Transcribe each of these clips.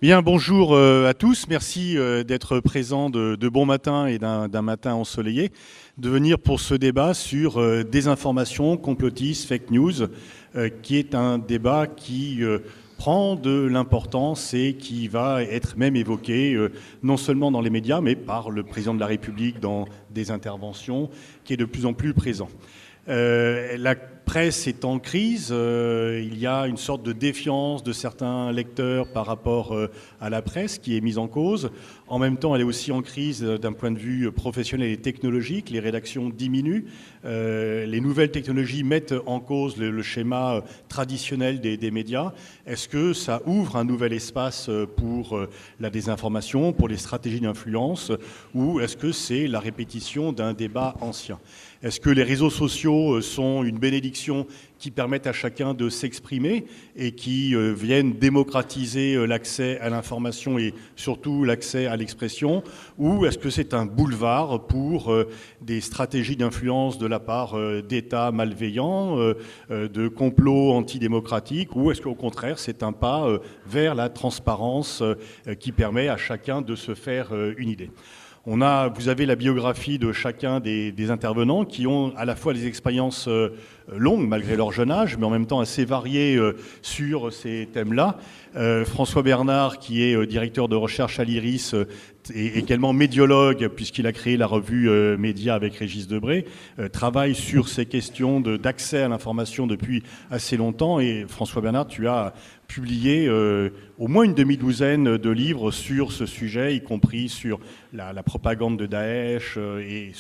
Bien, bonjour à tous. Merci d'être présents de bon matin et d'un matin ensoleillé, de venir pour ce débat sur désinformation, complotisme, fake news, qui est un débat qui prend de l'importance et qui va être même évoqué non seulement dans les médias, mais par le président de la République dans des interventions, qui est de plus en plus présent. La presse est en crise, il y a une sorte de défiance de certains lecteurs par rapport à la presse qui est mise en cause. En même temps, elle est aussi en crise d'un point de vue professionnel et technologique. Les rédactions diminuent, les nouvelles technologies mettent en cause le schéma traditionnel des médias. Est-ce que ça ouvre un nouvel espace pour la désinformation, pour les stratégies d'influence, ou est-ce que c'est la répétition d'un débat ancien ? Est-ce que les réseaux sociaux sont une bénédiction qui permettent à chacun de s'exprimer et qui viennent démocratiser l'accès à l'information et surtout l'accès à l'expression, ou est-ce que c'est un boulevard pour des stratégies d'influence de la part d'États malveillants, de complots antidémocratiques, ou est-ce qu'au contraire c'est un pas vers la transparence qui permet à chacun de se faire une idée ? Vous avez la biographie de chacun des intervenants qui ont à la fois des expériences longues malgré leur jeune âge, mais en même temps assez variées sur ces thèmes-là. François Bernard, qui est directeur de recherche à l'IRIS, est également médiologue, puisqu'il a créé la revue Média avec Régis Debray, travaille sur ces questions d'accès à l'information depuis assez longtemps. Et François Bernard, tu as publié au moins une demi-douzaine de livres sur ce sujet, y compris sur la propagande de Daesh et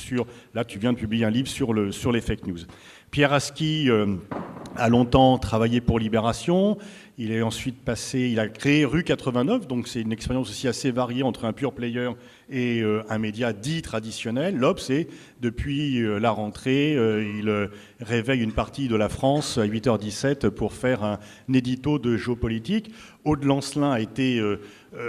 là tu viens de publier un livre sur les fake news. Pierre Aski a longtemps travaillé pour Libération. Il est ensuite il a créé Rue 89, donc c'est une expérience aussi assez variée entre un pure player et un média dit traditionnel. L'Obs, et depuis la rentrée, il réveille une partie de la France à 8h17 pour faire un édito de géopolitique. Aude Lancelin a été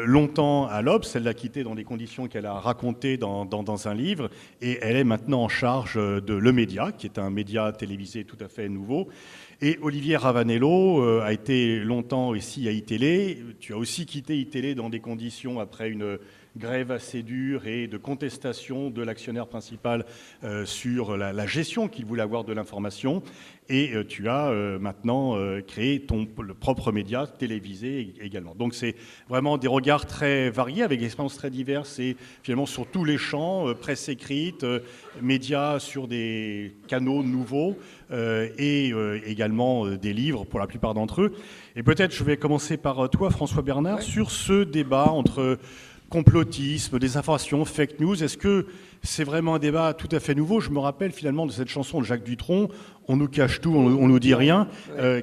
longtemps à l'Obs, elle l'a quitté dans des conditions qu'elle a racontées dans un livre, et elle est maintenant en charge de Le Média, qui est un média télévisé tout à fait nouveau. Et Olivier Ravanello a été longtemps ici à iTélé. Tu as aussi quitté iTélé dans des conditions après une grève assez dure et de contestation de l'actionnaire principal sur la gestion qu'il voulait avoir de l'information. Et tu as maintenant créé le propre média télévisé également. Donc c'est vraiment des regards très variés avec des expériences très diverses et finalement sur tous les champs, presse écrite, médias sur des canaux nouveaux et également des livres pour la plupart d'entre eux. Et peut-être je vais commencer par toi, François Bernard, sur ce débat entre complotisme, désinformation, fake news. Est-ce que c'est vraiment un débat tout à fait nouveau ? Je me rappelle finalement de cette chanson de Jacques Dutronc, « On nous cache tout, on nous dit rien »,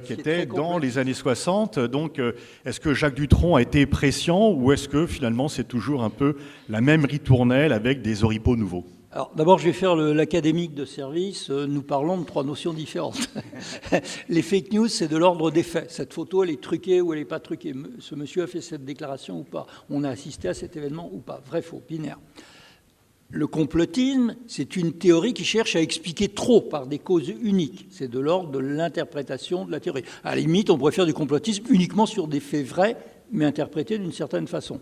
qui était dans les années 60. Donc, est-ce que Jacques Dutronc a été prescient ou est-ce que finalement c'est toujours un peu la même ritournelle avec des oripeaux nouveaux ? Alors, d'abord, je vais faire l'académique de service. Nous parlons de trois notions différentes. Les fake news, c'est de l'ordre des faits. Cette photo, elle est truquée ou elle n'est pas truquée. Ce monsieur a fait cette déclaration ou pas. On a assisté à cet événement ou pas. Vrai, faux, binaire. Le complotisme, c'est une théorie qui cherche à expliquer trop par des causes uniques. C'est de l'ordre de l'interprétation de la théorie. À la limite, on pourrait faire du complotisme uniquement sur des faits vrais, mais interprétés d'une certaine façon.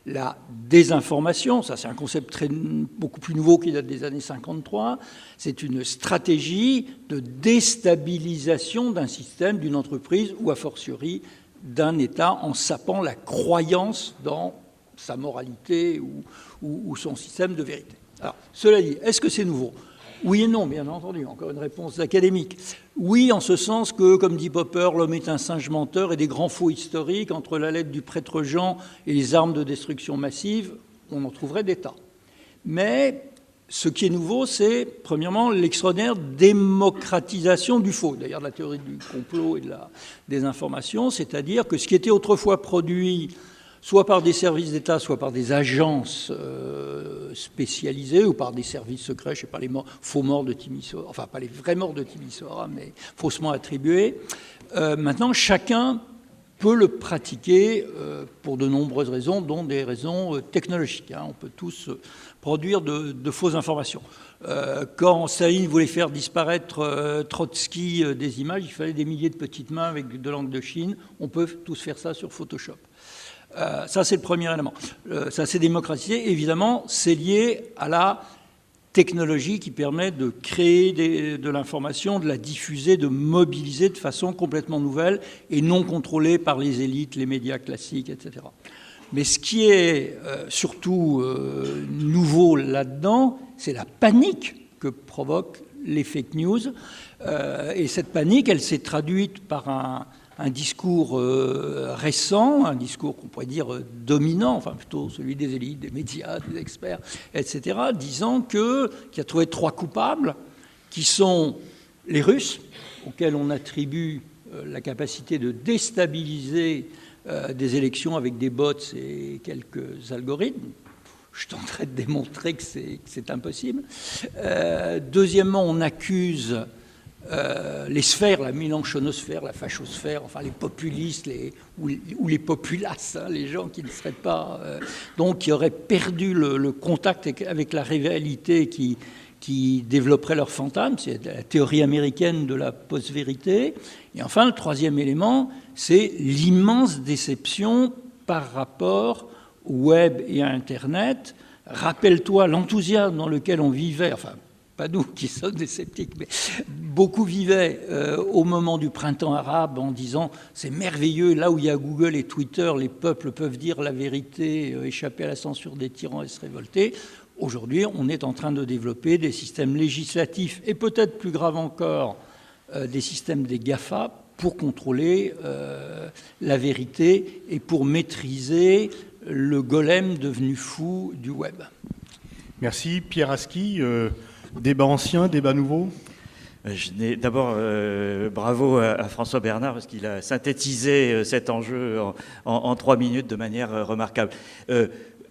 La désinformation, ça c'est un concept beaucoup plus nouveau qui date des années 53, c'est une stratégie de déstabilisation d'un système, d'une entreprise ou a fortiori d'un État en sapant la croyance dans sa moralité ou son système de vérité. Alors, cela dit, est-ce que c'est nouveau ? Oui et non, bien entendu, encore une réponse académique. Oui, en ce sens que, comme dit Popper, l'homme est un singe menteur et des grands faux historiques, entre la lettre du prêtre Jean et les armes de destruction massive, on en trouverait des tas. Mais ce qui est nouveau, c'est, premièrement, l'extraordinaire démocratisation du faux, d'ailleurs de la théorie du complot et de la désinformation, c'est-à-dire que ce qui était autrefois produit soit par des services d'État, soit par des agences spécialisées ou par des services secrets, je ne sais pas, les faux morts de Timisoara, enfin pas les vrais morts de Timisoara, mais faussement attribués. Maintenant, chacun peut le pratiquer pour de nombreuses raisons, dont des raisons technologiques. On peut tous produire de fausses informations. Quand Staline voulait faire disparaître Trotsky des images, il fallait des milliers de petites mains avec de l'encre de Chine. On peut tous faire ça sur Photoshop. Ça, c'est le premier élément. Ça s'est démocratisé. Évidemment, c'est lié à la technologie qui permet de créer de l'information, de la diffuser, de mobiliser de façon complètement nouvelle et non contrôlée par les élites, les médias classiques, etc. Mais ce qui est surtout nouveau là-dedans, c'est la panique que provoquent les fake news. Et cette panique, elle s'est traduite par un discours récent, un discours qu'on pourrait dire dominant, enfin plutôt celui des élites, des médias, des experts, etc., disant qu'il a trouvé 3 coupables, qui sont les Russes, auxquels on attribue la capacité de déstabiliser des élections avec des bots et quelques algorithmes. Je tenterai de démontrer que c'est impossible. Deuxièmement, on accuse les sphères, la mélanchonosphère, la fachosphère, enfin les populistes ou les populaces, hein, les gens qui ne seraient pas... donc qui auraient perdu le contact avec la réalité qui développerait leur fantasme. C'est la théorie américaine de la post-vérité. Et enfin, le troisième élément, c'est l'immense déception par rapport au web et à Internet. Rappelle-toi l'enthousiasme dans lequel on vivait, enfin, pas nous qui sommes des sceptiques, mais beaucoup vivaient au moment du printemps arabe en disant « c'est merveilleux, là où il y a Google et Twitter, les peuples peuvent dire la vérité, échapper à la censure des tyrans et se révolter ». Aujourd'hui, on est en train de développer des systèmes législatifs et peut-être plus grave encore, des systèmes des GAFA pour contrôler la vérité et pour maîtriser le golem devenu fou du web. Merci. Pierre Aski, débat ancien, débat nouveau ? D'abord, bravo à François Bernard parce qu'il a synthétisé cet enjeu en 3 minutes de manière remarquable.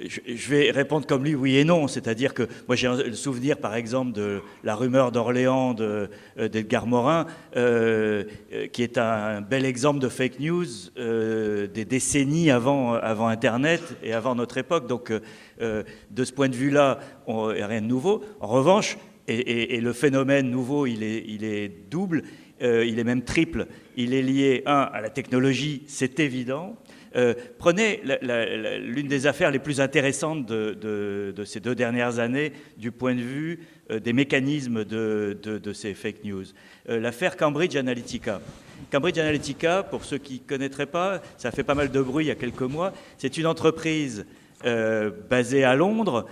Je vais répondre comme lui, oui et non. C'est-à-dire que moi j'ai le souvenir par exemple de la rumeur d'Orléans d'Edgar Morin, qui est un bel exemple de fake news des décennies avant Internet et avant notre époque. Donc de ce point de vue-là, il n'y a rien de nouveau. En revanche, et le phénomène nouveau, il est double, il est même triple. Il est lié, à la technologie, c'est évident. Prenez l'une des affaires les plus intéressantes de ces 2 dernières années du point de vue des mécanismes de ces fake news. L'affaire Cambridge Analytica. Cambridge Analytica, pour ceux qui ne connaîtraient pas, ça a fait pas mal de bruit il y a quelques mois. C'est une entreprise basée à Londres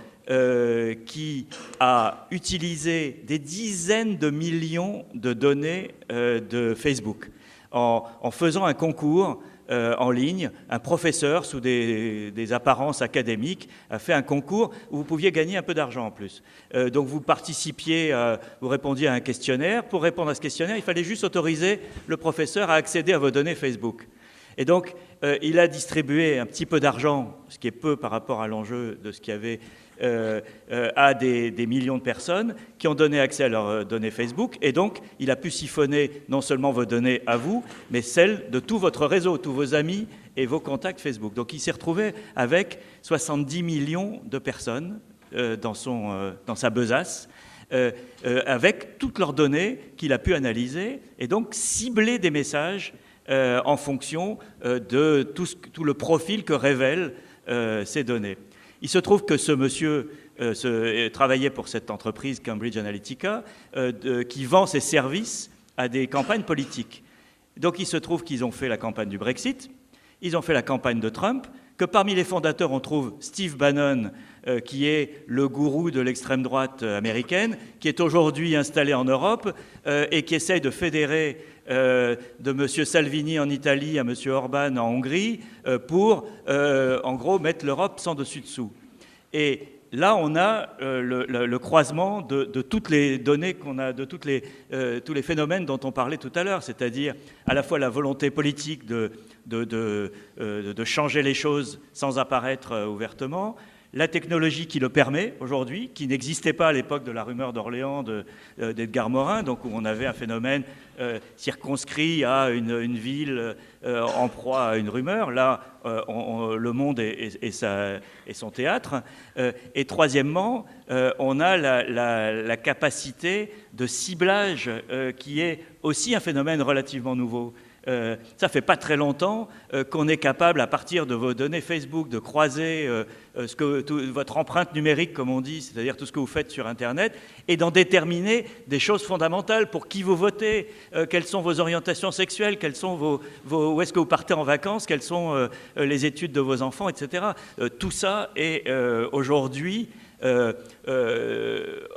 qui a utilisé des dizaines de millions de données de Facebook en faisant un concours en ligne. Un professeur, sous des apparences académiques, a fait un concours où vous pouviez gagner un peu d'argent en plus. Donc vous participiez, vous répondiez à un questionnaire. Pour répondre à ce questionnaire, il fallait juste autoriser le professeur à accéder à vos données Facebook. Et donc, il a distribué un petit peu d'argent, ce qui est peu par rapport à l'enjeu de ce qu'il y avait, à des millions de personnes qui ont donné accès à leurs données Facebook. Et donc, il a pu siphonner non seulement vos données à vous, mais celles de tout votre réseau, tous vos amis et vos contacts Facebook. Donc, il s'est retrouvé avec 70 millions de personnes dans sa besace, avec toutes leurs données qu'il a pu analyser et donc cibler des messages en fonction de tout le profil que révèlent ces données. Il se trouve que ce monsieur travaillait pour cette entreprise Cambridge Analytica qui vend ses services à des campagnes politiques. Donc il se trouve qu'ils ont fait la campagne du Brexit, ils ont fait la campagne de Trump, que parmi les fondateurs on trouve Steve Bannon, qui est le gourou de l'extrême droite américaine, qui est aujourd'hui installé en Europe et qui essaye de fédérer de M. Salvini en Italie à M. Orban en Hongrie pour, en gros, mettre l'Europe sans dessus-dessous. Et là, on a le croisement de toutes les données qu'on a, de tous les phénomènes dont on parlait tout à l'heure, c'est-à-dire à la fois la volonté politique de changer les choses sans apparaître ouvertement, la technologie qui le permet aujourd'hui, qui n'existait pas à l'époque de la rumeur d'Orléans d'Edgar Morin, donc où on avait un phénomène circonscrit à une ville en proie à une rumeur. Là, le monde est son théâtre. Et troisièmement, on a la capacité de ciblage qui est aussi un phénomène relativement nouveau. Ça fait pas très longtemps qu'on est capable, à partir de vos données Facebook, de croiser votre empreinte numérique, comme on dit, c'est-à-dire tout ce que vous faites sur Internet, et d'en déterminer des choses fondamentales pour qui vous votez, quelles sont vos orientations sexuelles, quelles sont où est-ce que vous partez en vacances, quelles sont les études de vos enfants, etc. Tout ça est aujourd'hui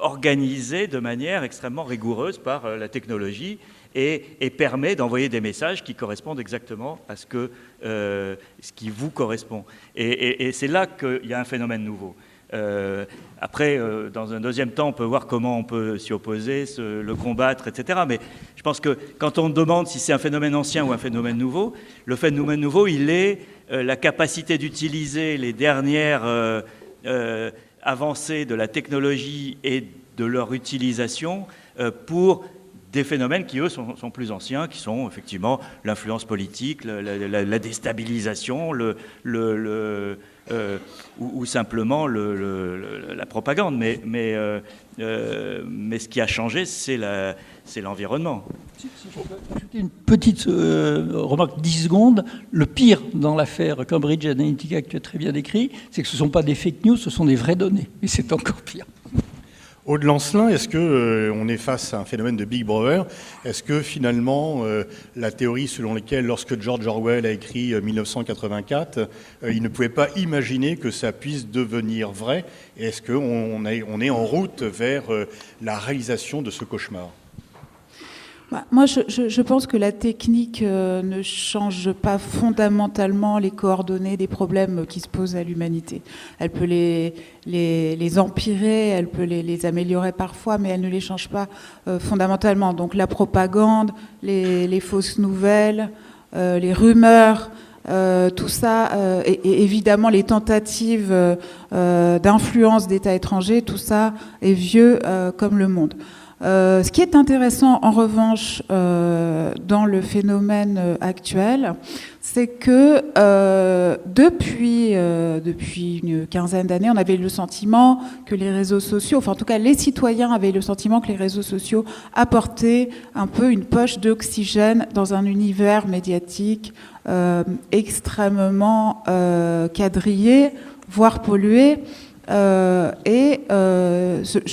organisé de manière extrêmement rigoureuse par la technologie et permet d'envoyer des messages qui correspondent exactement à ce qui vous correspond. Et c'est là qu'il y a un phénomène nouveau. Après, dans un deuxième temps, on peut voir comment on peut s'y opposer, le combattre, etc. Mais je pense que quand on demande si c'est un phénomène ancien ou un phénomène nouveau, le phénomène nouveau, il est la capacité d'utiliser les dernières avancées de la technologie et de leur utilisation pour des phénomènes qui, eux, sont plus anciens, qui sont effectivement l'influence politique, la déstabilisation, ou simplement la propagande. Mais ce qui a changé, c'est l'environnement. Si je peux ajouter une petite remarque, 10 secondes. Le pire dans l'affaire Cambridge Analytica que tu as très bien décrit, c'est que ce ne sont pas des fake news, ce sont des vraies données. Et c'est encore pire. Aude Lancelin, est-ce qu'on est face à un phénomène de Big Brother? Est-ce que finalement, la théorie selon laquelle, lorsque George Orwell a écrit 1984, il ne pouvait pas imaginer que ça puisse devenir vrai? Et est-ce qu'on est en route vers la réalisation de ce cauchemar? Moi, je pense que la technique ne change pas fondamentalement les coordonnées des problèmes qui se posent à l'humanité. Elle peut les empirer, elle peut les améliorer parfois, mais elle ne les change pas fondamentalement. Donc la propagande, les fausses nouvelles, les rumeurs, tout ça, et évidemment les tentatives d'influence d'États étrangers, tout ça est vieux comme le monde. Ce qui est intéressant, en revanche, dans le phénomène actuel, c'est que depuis une quinzaine d'années, on avait le sentiment que les réseaux sociaux, enfin en tout cas les citoyens avaient le sentiment que les réseaux sociaux apportaient un peu une poche d'oxygène dans un univers médiatique extrêmement quadrillé, voire pollué. Je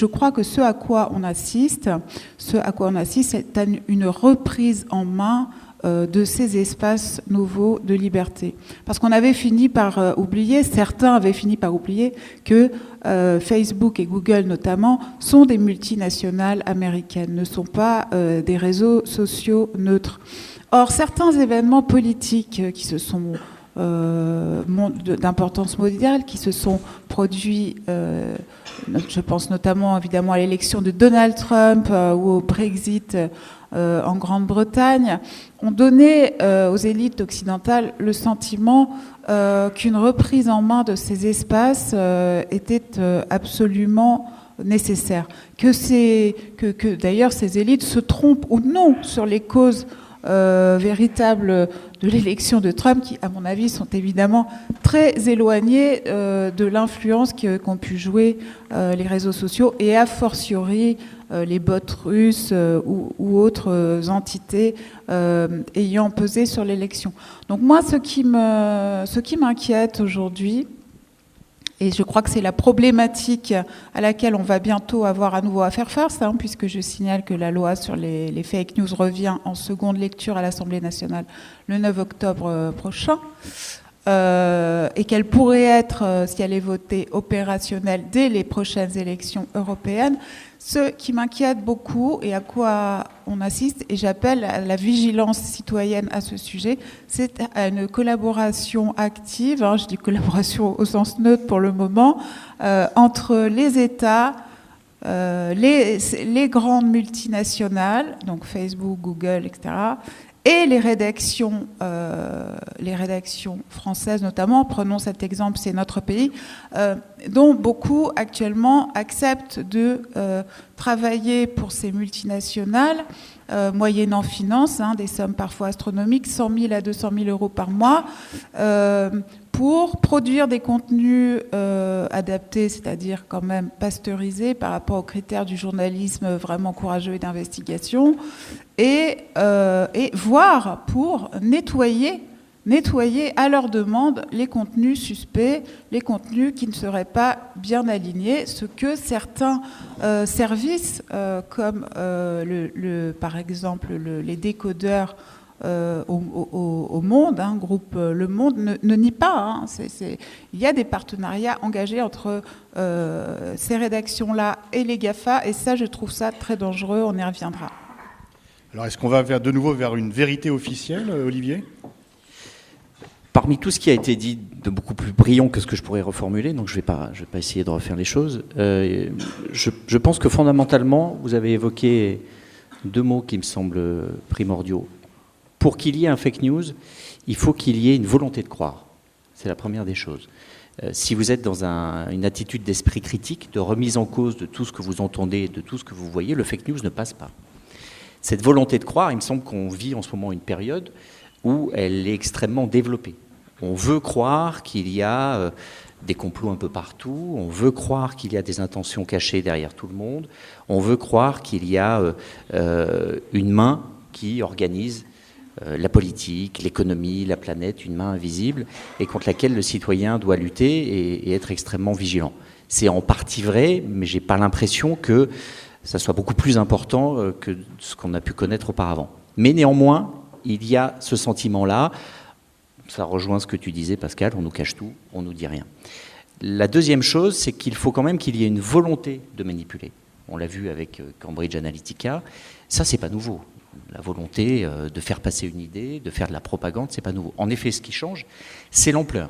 crois que ce à quoi on assiste, c'est à une reprise en main de ces espaces nouveaux de liberté. Parce qu'on avait fini par oublier, certains avaient fini par oublier que Facebook et Google notamment sont des multinationales américaines, ne sont pas des réseaux sociaux neutres. Or, certains événements politiques qui se sont d'importance mondiale qui se sont produits, je pense notamment évidemment à l'élection de Donald Trump ou au Brexit en Grande-Bretagne, ont donné aux élites occidentales le sentiment qu'une reprise en main de ces espaces était absolument nécessaire. Que d'ailleurs ces élites se trompent ou non sur les causes véritables de l'élection de Trump, qui, à mon avis, sont évidemment très éloignées de l'influence qu'ont pu jouer les réseaux sociaux et a fortiori les bots russes ou autres entités ayant pesé sur l'élection. Donc moi, ce qui m'inquiète aujourd'hui, et je crois que c'est la problématique à laquelle on va bientôt avoir à nouveau à faire face, puisque je signale que la loi sur les fake news revient en seconde lecture à l'Assemblée nationale le 9 octobre prochain, et qu'elle pourrait être, si elle est votée, opérationnelle dès les prochaines élections européennes. Ce qui m'inquiète beaucoup et à quoi on assiste, et j'appelle à la vigilance citoyenne à ce sujet, c'est à une collaboration active, je dis collaboration au sens neutre pour le moment, entre les États, les grandes multinationales, donc Facebook, Google, etc., et les rédactions françaises notamment, prenons cet exemple, c'est notre pays, dont beaucoup actuellement acceptent de travailler pour ces multinationales moyennant finance, des sommes parfois astronomiques, 100 000 à 200 000 euros par mois, pour produire des contenus adaptés, c'est-à-dire quand même pasteurisés par rapport aux critères du journalisme vraiment courageux et d'investigation, et voire pour nettoyer à leur demande les contenus suspects, les contenus qui ne seraient pas bien alignés, ce que certains services, comme par exemple les décodeurs au Monde, groupe Le Monde, ne nie pas. Il y a des partenariats engagés entre ces rédactions-là et les GAFA, et ça, je trouve ça très dangereux, on y reviendra. Alors, est-ce qu'on va de nouveau vers une vérité officielle, Olivier ? Parmi tout ce qui a été dit de beaucoup plus brillant que ce que je pourrais reformuler, donc je vais pas essayer de refaire les choses, je pense que fondamentalement, vous avez évoqué 2 mots qui me semblent primordiaux. Pour qu'il y ait un fake news, il faut qu'il y ait une volonté de croire. C'est la première des choses. Si vous êtes dans une attitude d'esprit critique, de remise en cause de tout ce que vous entendez, de tout ce que vous voyez, le fake news ne passe pas. Cette volonté de croire, il me semble qu'on vit en ce moment une période où elle est extrêmement développée. On veut croire qu'il y a des complots un peu partout, on veut croire qu'il y a des intentions cachées derrière tout le monde, on veut croire qu'il y a une main qui organise la politique, l'économie, la planète, une main invisible, et contre laquelle le citoyen doit lutter et être extrêmement vigilant. C'est en partie vrai, mais je n'ai pas l'impression que ça soit beaucoup plus important que ce qu'on a pu connaître auparavant. Mais néanmoins, il y a ce sentiment-là, ça rejoint ce que tu disais Pascal, on nous cache tout, on nous dit rien. La deuxième chose, c'est qu'il faut quand même qu'il y ait une volonté de manipuler. On l'a vu avec Cambridge Analytica, ça c'est pas nouveau. La volonté de faire passer une idée, de faire de la propagande, c'est pas nouveau. En effet, ce qui change, c'est l'ampleur.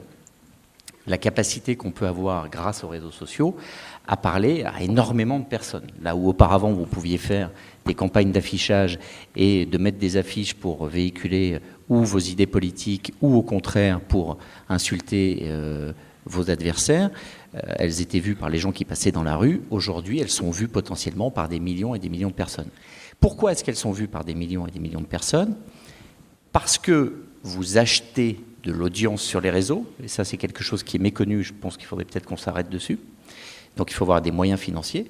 La capacité qu'on peut avoir grâce aux réseaux sociaux à parler à énormément de personnes. Là où auparavant vous pouviez faire des campagnes d'affichage et de mettre des affiches pour véhiculer ou vos idées politiques ou au contraire pour insulter vos adversaires, elles étaient vues par les gens qui passaient dans la rue. Aujourd'hui, elles sont vues potentiellement par des millions et des millions de personnes. Pourquoi est-ce qu'elles sont vues par des millions et des millions de personnes ? Parce que vous achetez de l'audience sur les réseaux, et ça c'est quelque chose qui est méconnu, je pense qu'il faudrait peut-être qu'on s'arrête dessus. Donc il faut avoir des moyens financiers,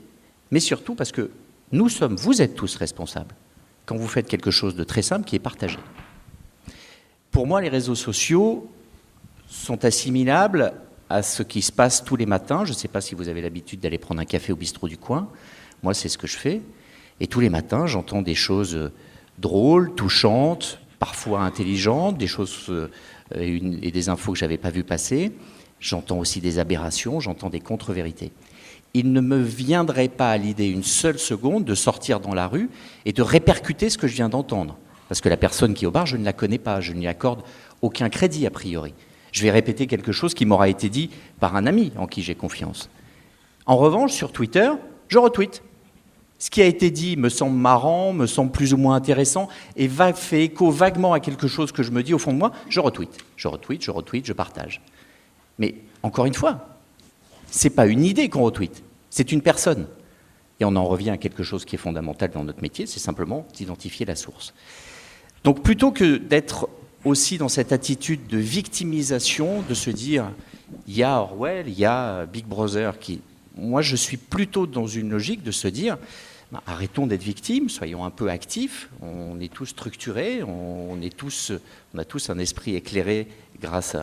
mais surtout parce que vous êtes tous responsables quand vous faites quelque chose de très simple qui est partagé. Pour moi, les réseaux sociaux sont assimilables à ce qui se passe tous les matins. Je ne sais pas si vous avez l'habitude d'aller prendre un café au bistrot du coin. Moi, c'est ce que je fais. Et tous les matins, j'entends des choses drôles, touchantes, parfois intelligentes, des choses et des infos que je n'avais pas vues passer. J'entends aussi des aberrations, j'entends des contre-vérités. Il ne me viendrait pas à l'idée une seule seconde de sortir dans la rue et de répercuter ce que je viens d'entendre. Parce que la personne qui est au bar, je ne la connais pas, je ne lui accorde aucun crédit a priori. Je vais répéter quelque chose qui m'aura été dit par un ami en qui j'ai confiance. En revanche, sur Twitter, je retweete. Ce qui a été dit me semble marrant, me semble plus ou moins intéressant et fait écho vaguement à quelque chose que je me dis au fond de moi, je retweete, je partage. Mais encore une fois, c'est pas une idée qu'on retweete, c'est une personne. Et on en revient à quelque chose qui est fondamental dans notre métier, c'est simplement d'identifier la source. Donc plutôt que d'être aussi dans cette attitude de victimisation, de se dire, il y a Orwell, il y a Big Brother qui... Moi, je suis plutôt dans une logique de se dire, arrêtons d'être victimes, soyons un peu actifs, on est tous structurés, on a tous un esprit éclairé grâce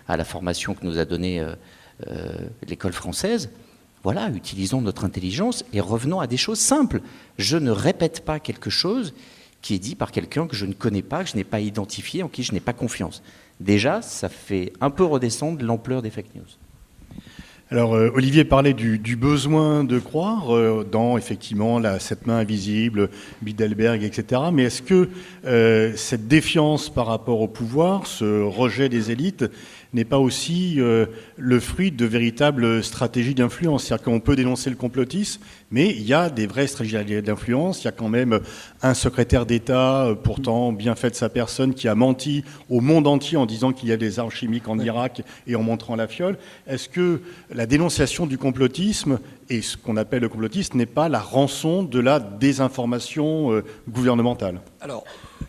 à la formation que nous a donnée l'école française. Voilà, utilisons notre intelligence et revenons à des choses simples. Je ne répète pas quelque chose qui est dit par quelqu'un que je ne connais pas, que je n'ai pas identifié, en qui je n'ai pas confiance. Déjà, ça fait un peu redescendre l'ampleur des fake news. Alors, Olivier parlait du besoin de croire dans, effectivement, cette main invisible, Bilderberg, etc. Mais est-ce que cette défiance par rapport au pouvoir, ce rejet des élites, n'est pas aussi le fruit de véritables stratégies d'influence. C'est-à-dire qu'on peut dénoncer le complotisme, mais il y a des vraies stratégies d'influence. Il y a quand même un secrétaire d'État, pourtant bien fait de sa personne, qui a menti au monde entier en disant qu'il y a des armes chimiques en Irak et en montrant la fiole. Est-ce que la dénonciation du complotisme et ce qu'on appelle le complotisme n'est pas la rançon de la désinformation gouvernementale? Alors,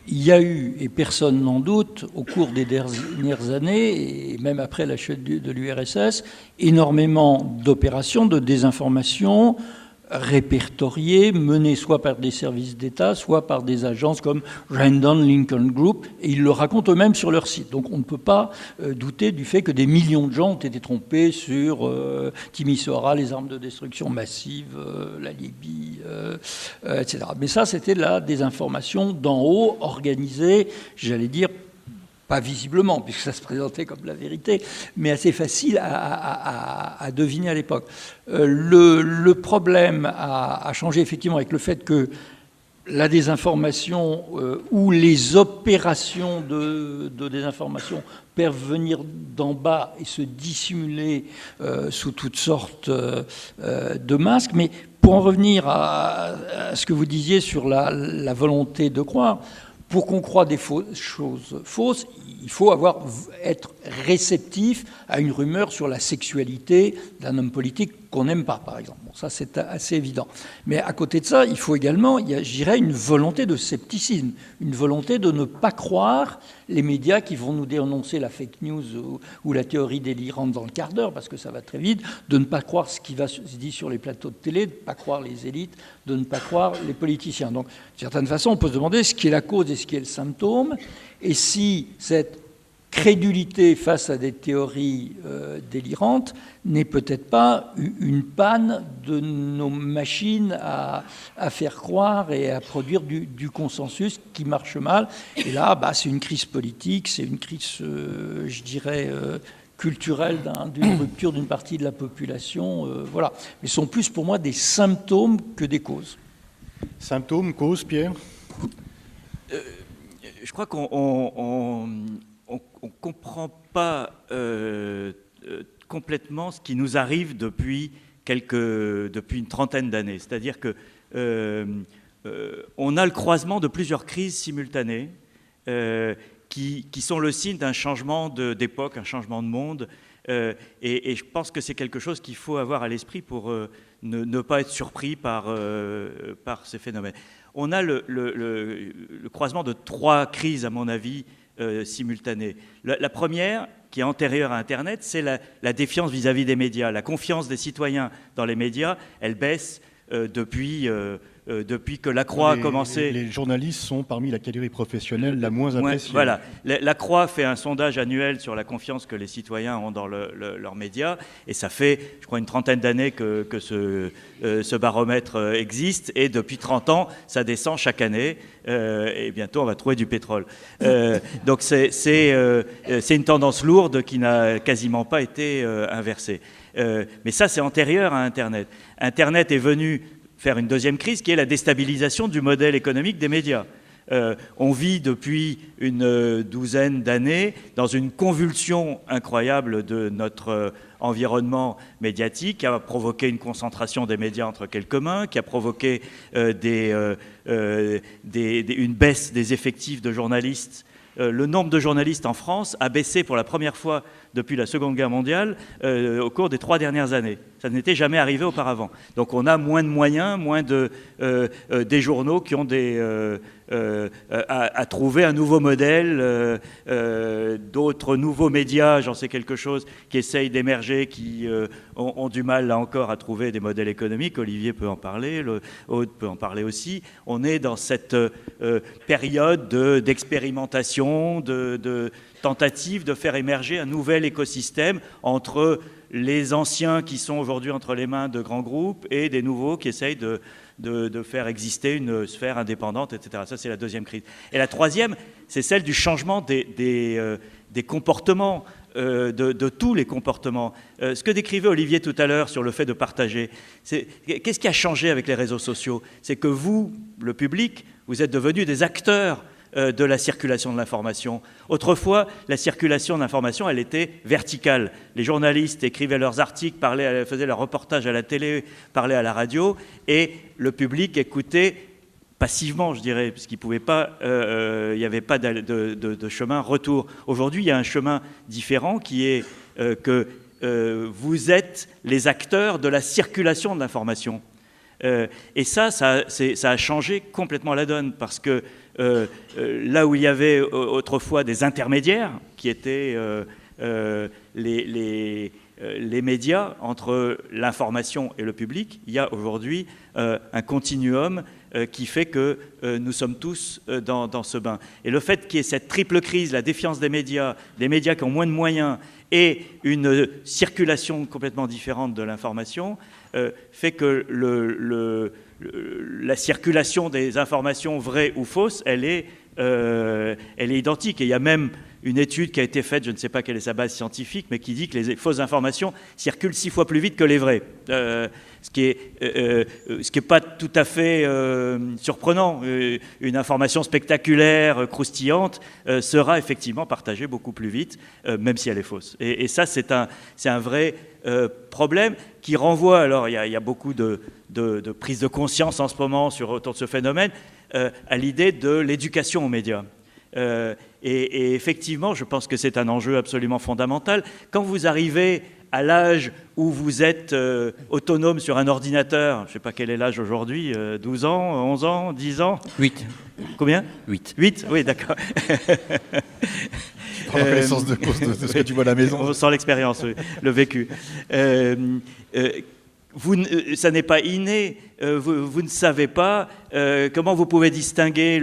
il y a eu, et personne n'en doute, au cours des dernières années, et même après la chute de l'URSS, énormément d'opérations de désinformation répertoriées, menées soit par des services d'État, soit par des agences comme Randon Lincoln Group, et ils le racontent eux-mêmes sur leur site. Donc on ne peut pas douter du fait que des millions de gens ont été trompés sur Timisoara, les armes de destruction massive, la Libye, etc. Mais ça, c'était de la désinformation d'en haut, organisée, j'allais dire, pas visiblement, puisque ça se présentait comme la vérité, mais assez facile à deviner à l'époque. Le problème a changé effectivement avec le fait que la désinformation ou les opérations de désinformation peuvent venir d'en bas et se dissimuler sous toutes sortes de masques. Mais pour en revenir à ce que vous disiez sur la volonté de croire, pour qu'on croie des choses fausses, il faut être réceptif à une rumeur sur la sexualité d'un homme politique qu'on n'aime pas, par exemple. Bon, ça, c'est assez évident. Mais à côté de ça, il faut également, je dirais, une volonté de scepticisme, une volonté de ne pas croire les médias qui vont nous dénoncer la fake news ou la théorie délirante dans le quart d'heure, parce que ça va très vite, de ne pas croire ce qui va se dire sur les plateaux de télé, de ne pas croire les élites, de ne pas croire les politiciens. Donc, d'une certaine façon, on peut se demander ce qui est la cause et ce qui est le symptôme, et si cette crédulité face à des théories délirantes n'est peut-être pas une panne de nos machines à faire croire et à produire du consensus qui marche mal. Et là, c'est une crise politique, c'est une crise, je dirais, culturelle d'une rupture d'une partie de la population. Voilà. Mais ce sont plus pour moi des symptômes que des causes. Symptômes, causes, Pierre? Je crois qu'on ne comprend pas complètement ce qui nous arrive depuis une trentaine d'années. C'est-à-dire que on a le croisement de plusieurs crises simultanées qui sont le signe d'un changement d'époque, un changement de monde. Et je pense que c'est quelque chose qu'il faut avoir à l'esprit pour ne pas être surpris par ces phénomènes. On a le croisement de trois crises, à mon avis, simultanées. La première, qui est antérieure à Internet, c'est la défiance vis-à-vis des médias. La confiance des citoyens dans les médias, elle baisse depuis que la Croix a commencé. Les journalistes sont parmi la catégorie professionnelle la moins appréciée. Voilà. La Croix fait un sondage annuel sur la confiance que les citoyens ont dans leurs médias, et ça fait, je crois, une trentaine d'années que ce baromètre existe, et depuis 30 ans, ça descend chaque année, et bientôt on va trouver du pétrole. Donc c'est une tendance lourde qui n'a quasiment pas été inversée. Mais ça, c'est antérieur à Internet. Internet est venu faire une deuxième crise, qui est la déstabilisation du modèle économique des médias. On vit depuis une douzaine d'années dans une convulsion incroyable de notre environnement médiatique, qui a provoqué une concentration des médias entre quelques mains, qui a provoqué une baisse des effectifs de journalistes. Le nombre de journalistes en France a baissé pour la première fois depuis la Seconde Guerre mondiale au cours des 3 dernières années. Ça n'était jamais arrivé auparavant. Donc on a moins de moyens, moins des journaux qui ont à trouver un nouveau modèle, d'autres nouveaux médias, j'en sais quelque chose, qui essayent d'émerger, qui ont du mal là encore à trouver des modèles économiques. Olivier peut en parler, Aude peut en parler aussi. On est dans cette période d'expérimentation, de tentative de faire émerger un nouvel écosystème entre les anciens qui sont aujourd'hui entre les mains de grands groupes et des nouveaux qui essayent de faire exister une sphère indépendante, etc. Ça, c'est la deuxième crise. Et la troisième, c'est celle du changement des comportements, de tous les comportements. Ce que décrivait Olivier tout à l'heure sur le fait de partager, qu'est-ce qui a changé avec les réseaux sociaux? C'est que vous, le public, vous êtes devenus des acteurs de la circulation de l'information. Autrefois, la circulation de l'information, elle était verticale. Les journalistes écrivaient leurs articles, faisaient leurs reportages à la télé, parlaient à la radio, et le public écoutait passivement, je dirais, puisqu'il pouvait pas, il n'y avait pas de chemin retour. Aujourd'hui, il y a un chemin différent qui est que vous êtes les acteurs de la circulation de l'information. Et ça a changé complètement la donne, parce que là où il y avait autrefois des intermédiaires, qui étaient les médias entre l'information et le public, il y a aujourd'hui un continuum qui fait que nous sommes tous dans ce bain. Et le fait qu'il y ait cette triple crise, la défiance des médias qui ont moins de moyens, et une circulation complètement différente de l'information, fait que la circulation des informations vraies ou fausses, elle est identique. Et il y a même une étude qui a été faite, je ne sais pas quelle est sa base scientifique, mais qui dit que les fausses informations circulent 6 fois plus vite que les vraies. Ce qui est pas tout à fait surprenant. Une information spectaculaire, croustillante, sera effectivement partagée beaucoup plus vite, même si elle est fausse. Et ça, c'est un vrai problème qui renvoie, alors il y a beaucoup de prise de conscience en ce moment autour de ce phénomène, à l'idée de l'éducation aux médias. Et effectivement, je pense que c'est un enjeu absolument fondamental. Quand vous arrivez à l'âge où vous êtes autonome sur un ordinateur, je ne sais pas quel est l'âge aujourd'hui, 12 ans, 11 ans, 10 ans 8. Combien 8. 8, oui, d'accord. Prends la connaissance de cause de ce que tu vois à la maison. On sent l'expérience, oui, le vécu. Ça n'est pas inné, vous ne savez pas comment vous pouvez distinguer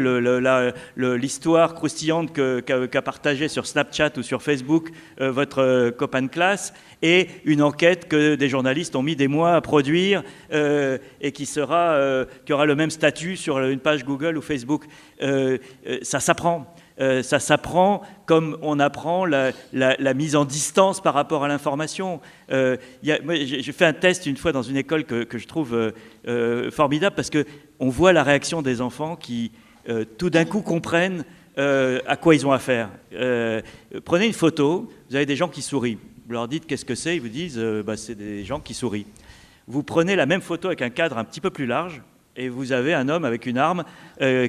l'histoire croustillante qu'a partagée sur Snapchat ou sur Facebook votre copain de classe, et une enquête que des journalistes ont mis des mois à produire et qui aura le même statut sur une page Google ou Facebook. Ça s'apprend. Ça s'apprend comme on apprend la mise en distance par rapport à l'information. J'ai fait un test une fois dans une école que je trouve formidable, parce qu'on voit la réaction des enfants qui, tout d'un coup, comprennent à quoi ils ont affaire. Prenez une photo, vous avez des gens qui sourient. Vous leur dites qu'est-ce que c'est, ils vous disent c'est des gens qui sourient. Vous prenez la même photo avec un cadre un petit peu plus large, et vous avez un homme avec une arme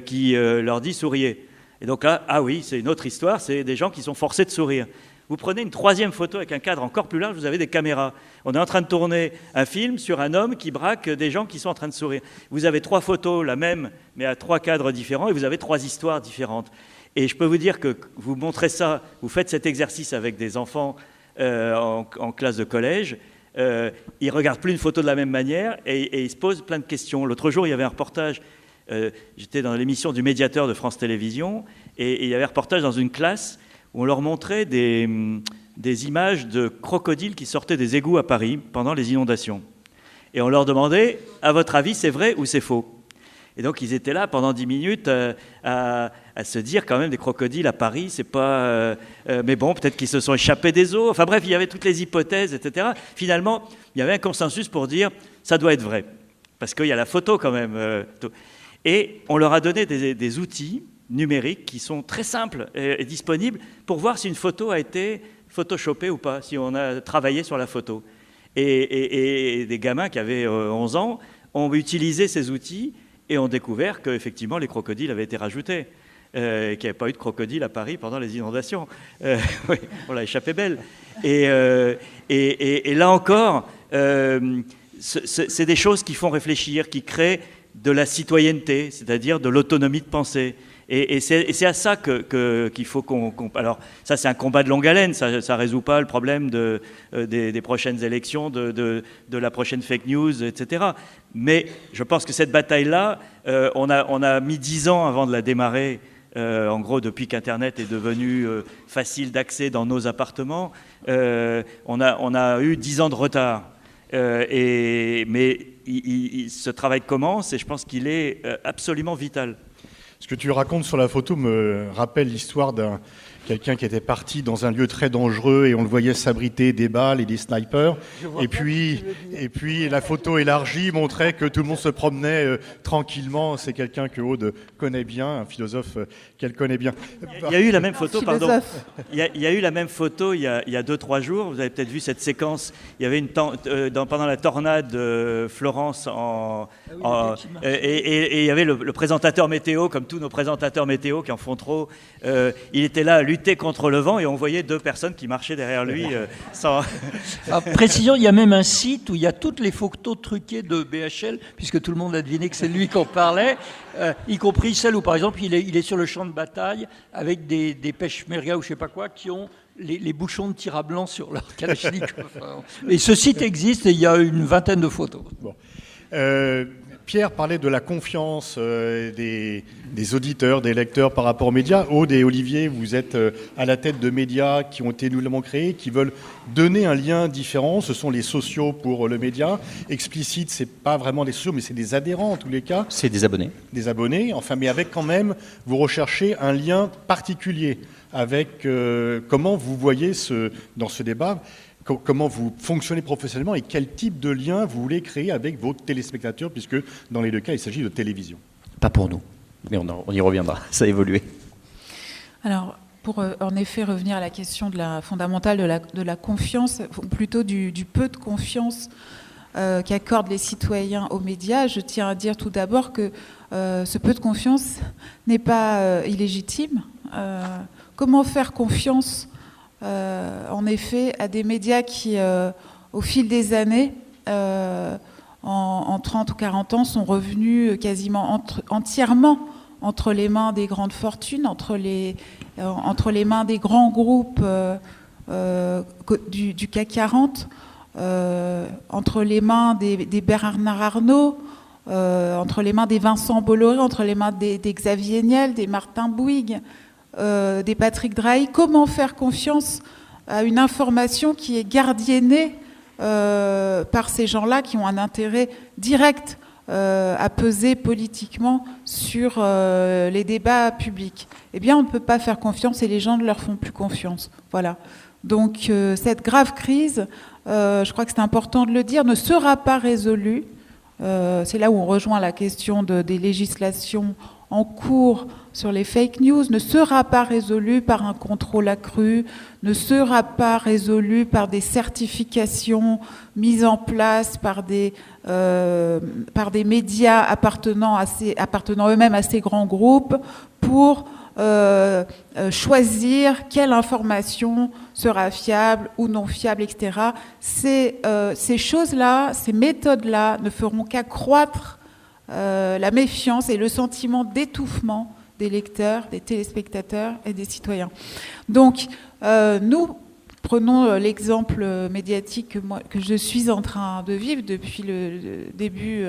qui leur dit « souriez ». Et donc là, ah oui, c'est une autre histoire, c'est des gens qui sont forcés de sourire. Vous prenez une troisième photo avec un cadre encore plus large, vous avez des caméras. On est en train de tourner un film sur un homme qui braque des gens qui sont en train de sourire. Vous avez 3 photos, la même, mais à 3 cadres différents, et vous avez 3 histoires différentes. Et je peux vous dire que vous montrez ça, vous faites cet exercice avec des enfants en classe de collège, ils ne regardent plus une photo de la même manière, et ils se posent plein de questions. L'autre jour, il y avait un reportage. J'étais dans l'émission du Médiateur de France Télévisions, et il y avait un reportage dans une classe où on leur montrait des images de crocodiles qui sortaient des égouts à Paris pendant les inondations. Et on leur demandait, à votre avis, c'est vrai ou c'est faux ? Et donc ils étaient là pendant 10 minutes à se dire quand même, des crocodiles à Paris, c'est pas... mais bon, peut-être qu'ils se sont échappés des eaux. Enfin bref, il y avait toutes les hypothèses, etc. Finalement, il y avait un consensus pour dire, ça doit être vrai. Parce qu'il y a la photo quand même. Et on leur a donné des outils numériques qui sont très simples et disponibles pour voir si une photo a été photoshopée ou pas, si on a travaillé sur la photo. Et des gamins qui avaient 11 ans ont utilisé ces outils et ont découvert qu'effectivement les crocodiles avaient été rajoutés, qu'il n'y avait pas eu de crocodile à Paris pendant les inondations. Oui, on l'a échappé belle. Et là encore, c'est des choses qui font réfléchir, qui créent de la citoyenneté, c'est-à-dire de l'autonomie de pensée. Et c'est à ça qu'il faut qu'on... Alors, ça, c'est un combat de longue haleine, ça ne résout pas le problème des prochaines élections, de la prochaine fake news, etc. Mais je pense que cette bataille-là, on a mis 10 ans avant de la démarrer, en gros, depuis qu'Internet est devenu facile d'accès dans nos appartements. On a eu 10 ans de retard. Mais ce travail commence, et je pense qu'il est absolument vital. Ce que tu racontes sur la photo me rappelle l'histoire d'un quelqu'un qui était parti dans un lieu très dangereux et on le voyait s'abriter des balles et des snipers. Et puis la photo élargie montrait que tout le monde se promenait tranquillement. C'est quelqu'un que Aude connaît bien, un philosophe qu'elle connaît bien. Il y a eu la même photo, pardon. Philosophe. Il y a eu la même photo il y a 2-3 jours. Vous avez peut-être vu cette séquence. Il y avait pendant la tornade Florence et il y avait le présentateur météo, comme tous nos présentateurs météo qui en font trop. Il était là à lutter contre le vent et on voyait 2 personnes qui marchaient derrière lui sans... Alors, précision, il y a même un site où il y a toutes les photos truquées de BHL, puisque tout le monde a deviné que c'est lui qu'on parlait, y compris celle où, par exemple, il est sur le champ de bataille avec des peshmerga ou je sais pas quoi qui ont les bouchons de tir à blanc sur leur kalachnikov. Et ce site existe et il y a une vingtaine de photos. Bon. Pierre parlait de la confiance des auditeurs, des lecteurs par rapport aux médias. Aude et Olivier, vous êtes à la tête de médias qui ont été nouvellement créés, qui veulent donner un lien différent. Ce sont les sociaux pour le média. Explicite, c'est pas vraiment des sociaux, mais c'est des adhérents en tous les cas. C'est des abonnés. Des abonnés, enfin, mais avec quand même, vous recherchez un lien particulier avec comment vous voyez dans ce débat. Comment vous fonctionnez professionnellement et quel type de lien vous voulez créer avec vos téléspectateurs, puisque dans les 2 cas, il s'agit de télévision. Pas pour nous, mais on y reviendra, ça a évolué. Alors, pour en effet revenir à la question fondamentale de la confiance, ou plutôt du peu de confiance qu'accordent les citoyens aux médias, je tiens à dire tout d'abord que ce peu de confiance n'est pas illégitime. Comment faire confiance en effet, à des médias qui, au fil des années, en 30 ou 40 ans, sont revenus quasiment entièrement entre les mains des grandes fortunes, entre les mains des grands groupes du CAC 40, entre les mains des Bernard Arnault, entre les mains des Vincent Bolloré, entre les mains des Xavier Niel, des Martin Bouygues, des Patrick Drahi. Comment faire confiance à une information qui est gardiennée par ces gens-là qui ont un intérêt direct à peser politiquement sur les débats publics? Eh bien, on ne peut pas faire confiance et les gens ne leur font plus confiance. Voilà. Donc, cette grave crise, je crois que c'est important de le dire, ne sera pas résolue. C'est là où on rejoint la question des législations en cours sur les fake news, ne sera pas résolu par un contrôle accru, ne sera pas résolu par des certifications mises en place par des médias appartenant eux-mêmes à ces grands groupes pour choisir quelle information sera fiable ou non fiable, etc. Ces choses-là, ces méthodes-là ne feront qu'accroître la méfiance et le sentiment d'étouffement des lecteurs, des téléspectateurs et des citoyens. Donc, nous prenons l'exemple médiatique que je suis en train de vivre depuis le début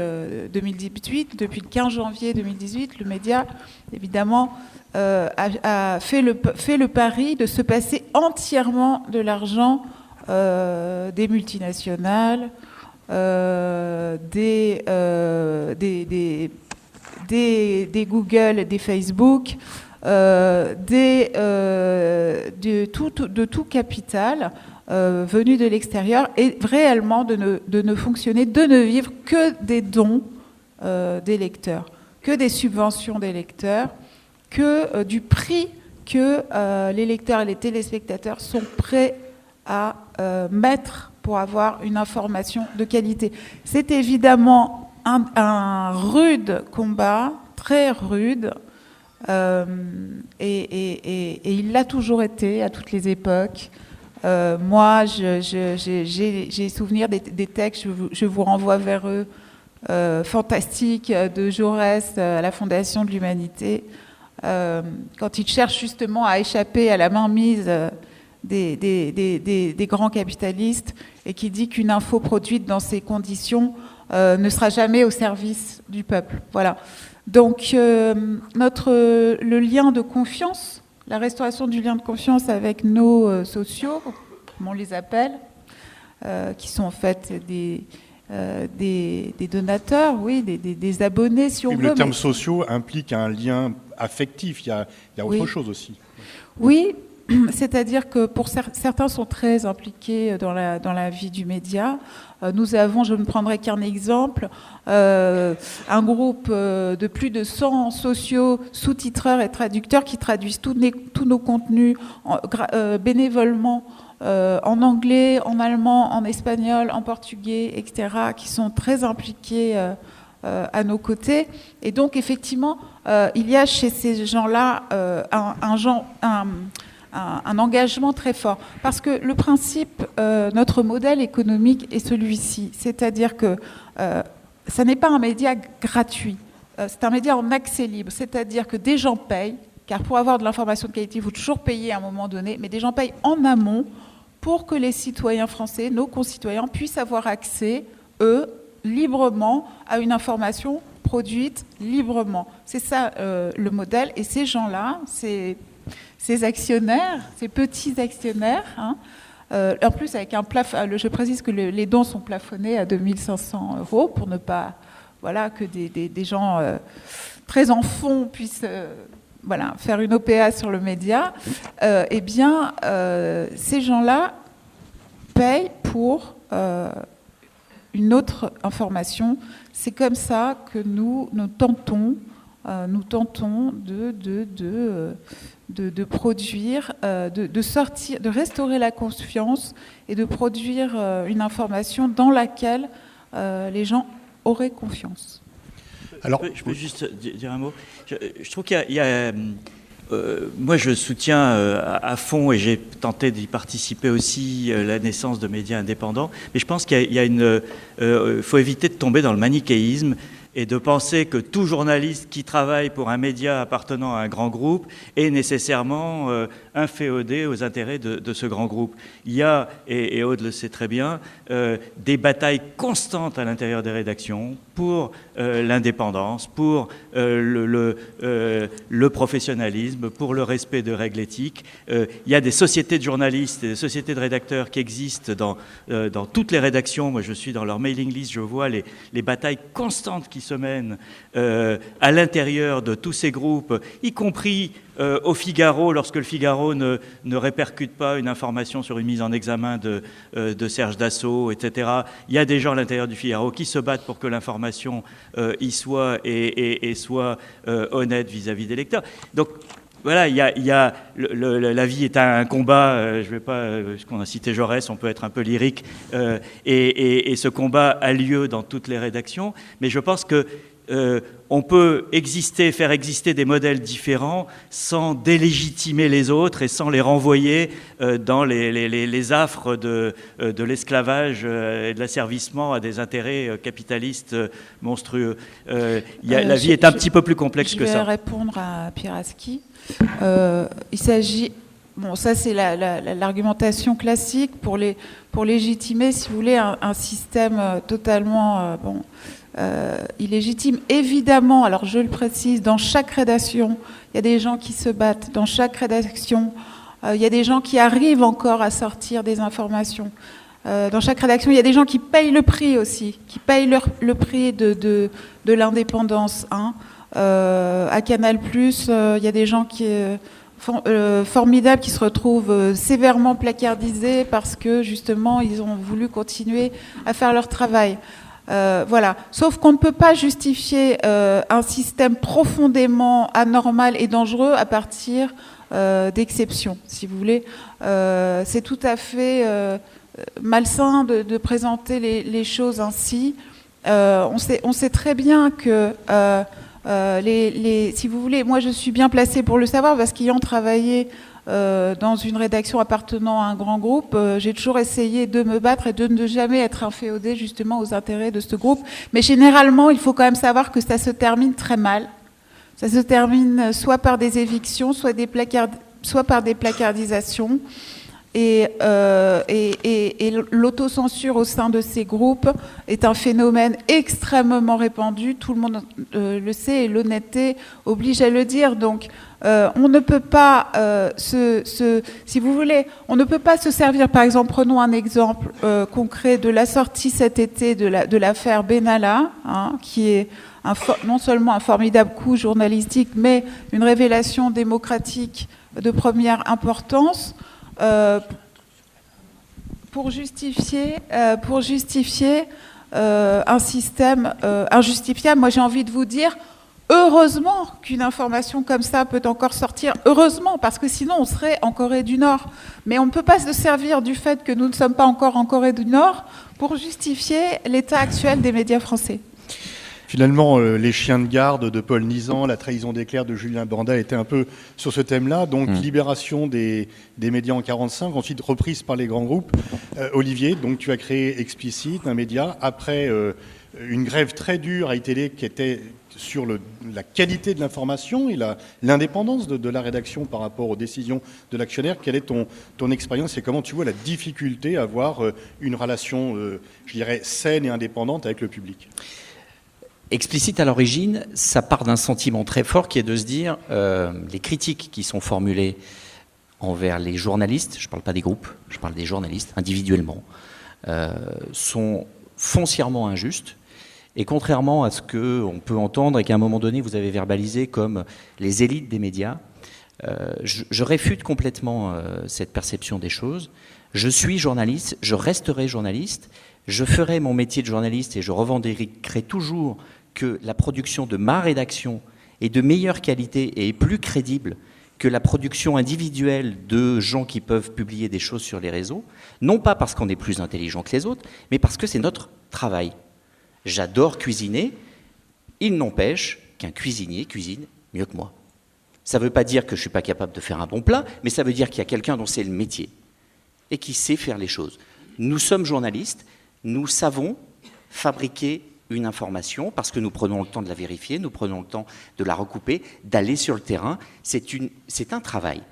2018, depuis le 15 janvier 2018. Le média, évidemment, a fait le pari de se passer entièrement de l'argent des multinationales, des Google, des Facebook, de tout capital venu de l'extérieur et réellement de ne fonctionner, de ne vivre que des dons des lecteurs, que des subventions des lecteurs, que du prix que les lecteurs et les téléspectateurs sont prêts à mettre pour avoir une information de qualité. C'est évidemment un rude combat, très rude, et il l'a toujours été à toutes les époques. Moi, j'ai souvenir des textes, je vous renvoie vers eux, fantastiques, de Jaurès à la Fondation de l'Humanité, quand il cherche justement à échapper à la mainmise des grands capitalistes et qui dit qu'une info produite dans ces conditions ne sera jamais au service du peuple. Voilà. Donc, le lien de confiance, la restauration du lien de confiance avec nos sociaux, comme on les appelle, qui sont en fait des donateurs, oui, des abonnés, si on Oui, veut. mais le terme sociaux implique un lien affectif. Il y a autre Oui. chose aussi. Oui, c'est-à-dire que pour certains sont très impliqués dans la vie du média. Nous avons, je ne prendrai qu'un exemple, un groupe de plus de 100 sociaux, sous-titreurs et traducteurs qui traduisent tous nos contenus bénévolement en anglais, en allemand, en espagnol, en portugais, etc., qui sont très impliqués à nos côtés. Et donc, effectivement, il y a chez ces gens-là un engagement très fort. Parce que le principe, notre modèle économique est celui-ci. C'est-à-dire que ça n'est pas un média gratuit. C'est un média en accès libre. C'est-à-dire que des gens payent, car pour avoir de l'information de qualité, il faut toujours payer à un moment donné, mais des gens payent en amont pour que les citoyens français, nos concitoyens, puissent avoir accès, eux, librement, à une information produite librement. C'est ça le modèle. Et ces gens-là, ces actionnaires, ces petits actionnaires, en plus avec un plafond, je précise que les dons sont plafonnés à 2 500 € pour ne pas, voilà, que des gens très en fond puissent faire une OPA sur le média. Eh bien, ces gens-là payent pour une autre information. C'est comme ça que nous tentons de produire, de sortir, de restaurer la confiance et de produire une information dans laquelle les gens auraient confiance. Alors, je peux juste dire un mot. Je trouve qu'il y a moi, je soutiens à fond, et j'ai tenté d'y participer aussi, la naissance de médias indépendants. Mais je pense qu'il y a faut éviter de tomber dans le manichéisme et de penser que tout journaliste qui travaille pour un média appartenant à un grand groupe est nécessairement inféodé aux intérêts de ce grand groupe. Il y a, et Aude le sait très bien, des batailles constantes à l'intérieur des rédactions pour l'indépendance, pour le professionnalisme, pour le respect de règles éthiques. Il y a des sociétés de journalistes et des sociétés de rédacteurs qui existent dans toutes les rédactions. Moi, je suis dans leur mailing list, je vois les batailles constantes qui se mènent à l'intérieur de tous ces groupes, y compris au Figaro, lorsque le Figaro ne répercute pas une information sur une mise en examen de Serge Dassault, etc. Il y a des gens à l'intérieur du Figaro qui se battent pour que l'information y soit et soit honnête vis-à-vis des lecteurs. Donc voilà, la vie est un combat. Je vais pas, puisqu'on a cité Jaurès, on peut être un peu lyrique, et ce combat a lieu dans toutes les rédactions. Mais je pense que on peut faire exister des modèles différents sans délégitimer les autres et sans les renvoyer dans les affres de l'esclavage et de l'asservissement à des intérêts capitalistes monstrueux. La vie est un petit peu plus complexe que ça. Je vais répondre à Pieraski. Il s'agit... Bon, ça c'est l'argumentation classique pour légitimer, si vous voulez, un système totalement... illégitime. Évidemment, alors je le précise, dans chaque rédaction, il y a des gens qui se battent. Dans chaque rédaction, il y a des gens qui arrivent encore à sortir des informations. Dans chaque rédaction, il y a des gens qui payent le prix aussi, qui payent le prix de l'indépendance. À Canal+, il y a des gens formidables qui se retrouvent sévèrement placardisés parce que, justement, ils ont voulu continuer à faire leur travail. Voilà. Sauf qu'on ne peut pas justifier un système profondément anormal et dangereux à partir d'exceptions, si vous voulez. C'est tout à fait malsain de présenter les choses ainsi. On sait très bien que, si vous voulez, moi je suis bien placée pour le savoir parce qu'ayant travaillé dans une rédaction appartenant à un grand groupe, j'ai toujours essayé de me battre et de ne jamais être inféodée justement aux intérêts de ce groupe. Mais généralement, il faut quand même savoir que ça se termine très mal. Ça se termine soit par des évictions, soit par des placardisations. Et l'autocensure au sein de ces groupes est un phénomène extrêmement répandu, tout le monde le sait, et l'honnêteté oblige à le dire. Donc on ne peut pas si vous voulez, on ne peut pas se servir, par exemple, prenons un exemple concret de la sortie cet été de l'affaire Benalla, hein, qui est non seulement un formidable coup journalistique, mais une révélation démocratique de première importance, pour justifier un système injustifiable. Moi, j'ai envie de vous dire, heureusement qu'une information comme ça peut encore sortir, heureusement, parce que sinon on serait en Corée du Nord. Mais on ne peut pas se servir du fait que nous ne sommes pas encore en Corée du Nord pour justifier l'état actuel des médias français. Finalement, les chiens de garde de Paul Nizan, la trahison d'éclair de Julien Banda étaient un peu sur ce thème-là. Donc, libération des médias en 1945, ensuite reprise par les grands groupes. Olivier, donc tu as créé Explicit, un média, après une grève très dure à iTélé qui était sur la qualité de l'information et l'indépendance de la rédaction par rapport aux décisions de l'actionnaire. Quelle est ton expérience et comment tu vois la difficulté à avoir une relation, je dirais, saine et indépendante avec le public ? Explicit, à l'origine, ça part d'un sentiment très fort qui est de se dire les critiques qui sont formulées envers les journalistes, je ne parle pas des groupes, je parle des journalistes individuellement, sont foncièrement injustes. Et contrairement à ce qu'on peut entendre et qu'à un moment donné vous avez verbalisé comme les élites des médias, je réfute complètement cette perception des choses. Je suis journaliste, je resterai journaliste, je ferai mon métier de journaliste et je revendiquerai toujours que la production de ma rédaction est de meilleure qualité et est plus crédible que la production individuelle de gens qui peuvent publier des choses sur les réseaux, non pas parce qu'on est plus intelligent que les autres, mais parce que c'est notre travail. J'adore cuisiner, il n'empêche qu'un cuisinier cuisine mieux que moi. Ça ne veut pas dire que je ne suis pas capable de faire un bon plat, mais ça veut dire qu'il y a quelqu'un dont c'est le métier et qui sait faire les choses. Nous sommes journalistes, nous savons fabriquer une information parce que nous prenons le temps de la vérifier, nous prenons le temps de la recouper, d'aller sur le terrain. C'est un travail.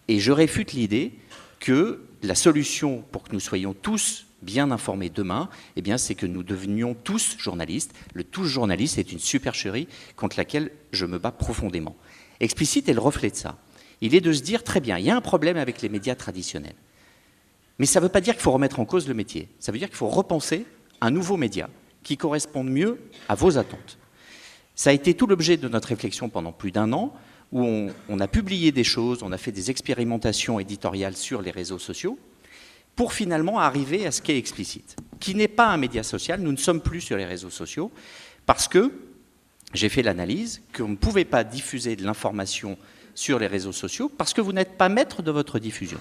Et je réfute l'idée que la solution pour que nous soyons tous bien informés demain, eh bien, c'est que nous devenions tous journalistes. Le tous journaliste est une supercherie contre laquelle je me bats profondément. Explicit est le reflet de ça. Il est de se dire, très bien, il y a un problème avec les médias traditionnels. Mais ça ne veut pas dire qu'il faut remettre en cause le métier. Ça veut dire qu'il faut repenser un nouveau média qui corresponde mieux à vos attentes. Ça a été tout l'objet de notre réflexion pendant plus d'1 an, où on a publié des choses, on a fait des expérimentations éditoriales sur les réseaux sociaux, pour finalement arriver à ce qu'est Explicit, qui n'est pas un média social. Nous ne sommes plus sur les réseaux sociaux, parce que j'ai fait l'analyse qu'on ne pouvait pas diffuser de l'information sur les réseaux sociaux, parce que vous n'êtes pas maître de votre diffusion.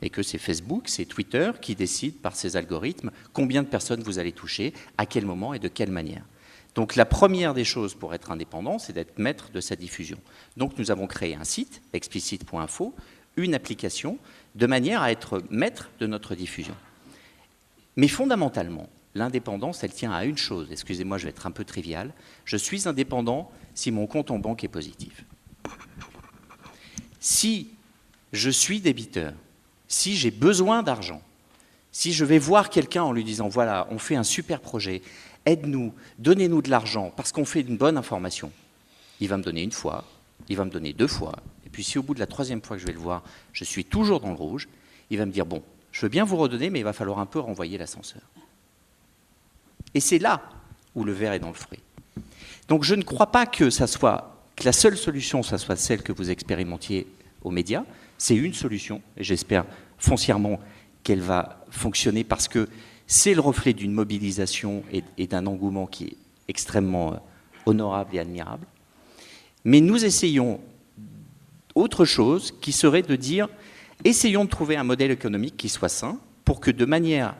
Et que c'est Facebook, c'est Twitter qui décide par ses algorithmes combien de personnes vous allez toucher, à quel moment et de quelle manière. Donc la première des choses pour être indépendant, c'est d'être maître de sa diffusion. Donc nous avons créé un site, explicit.info, une application, de manière à être maître de notre diffusion. Mais fondamentalement, l'indépendance, elle tient à une chose. Excusez-moi, je vais être un peu trivial. Je suis indépendant si mon compte en banque est positif. Si je suis débiteur, si j'ai besoin d'argent, si je vais voir quelqu'un en lui disant « Voilà, on fait un super projet, aide-nous, donnez-nous de l'argent parce qu'on fait une bonne information », il va me donner 1 fois, il va me donner 2 fois, et puis si au bout de la 3e fois que je vais le voir, je suis toujours dans le rouge, il va me dire « Bon, je veux bien vous redonner, mais il va falloir un peu renvoyer l'ascenseur. » Et c'est là où le ver est dans le fruit. Donc je ne crois pas que la seule solution, ça soit celle que vous expérimentiez aux médias. C'est une solution, et j'espère foncièrement qu'elle va fonctionner parce que c'est le reflet d'une mobilisation et d'un engouement qui est extrêmement honorable et admirable. Mais nous essayons autre chose qui serait de dire, essayons de trouver un modèle économique qui soit sain pour que de manière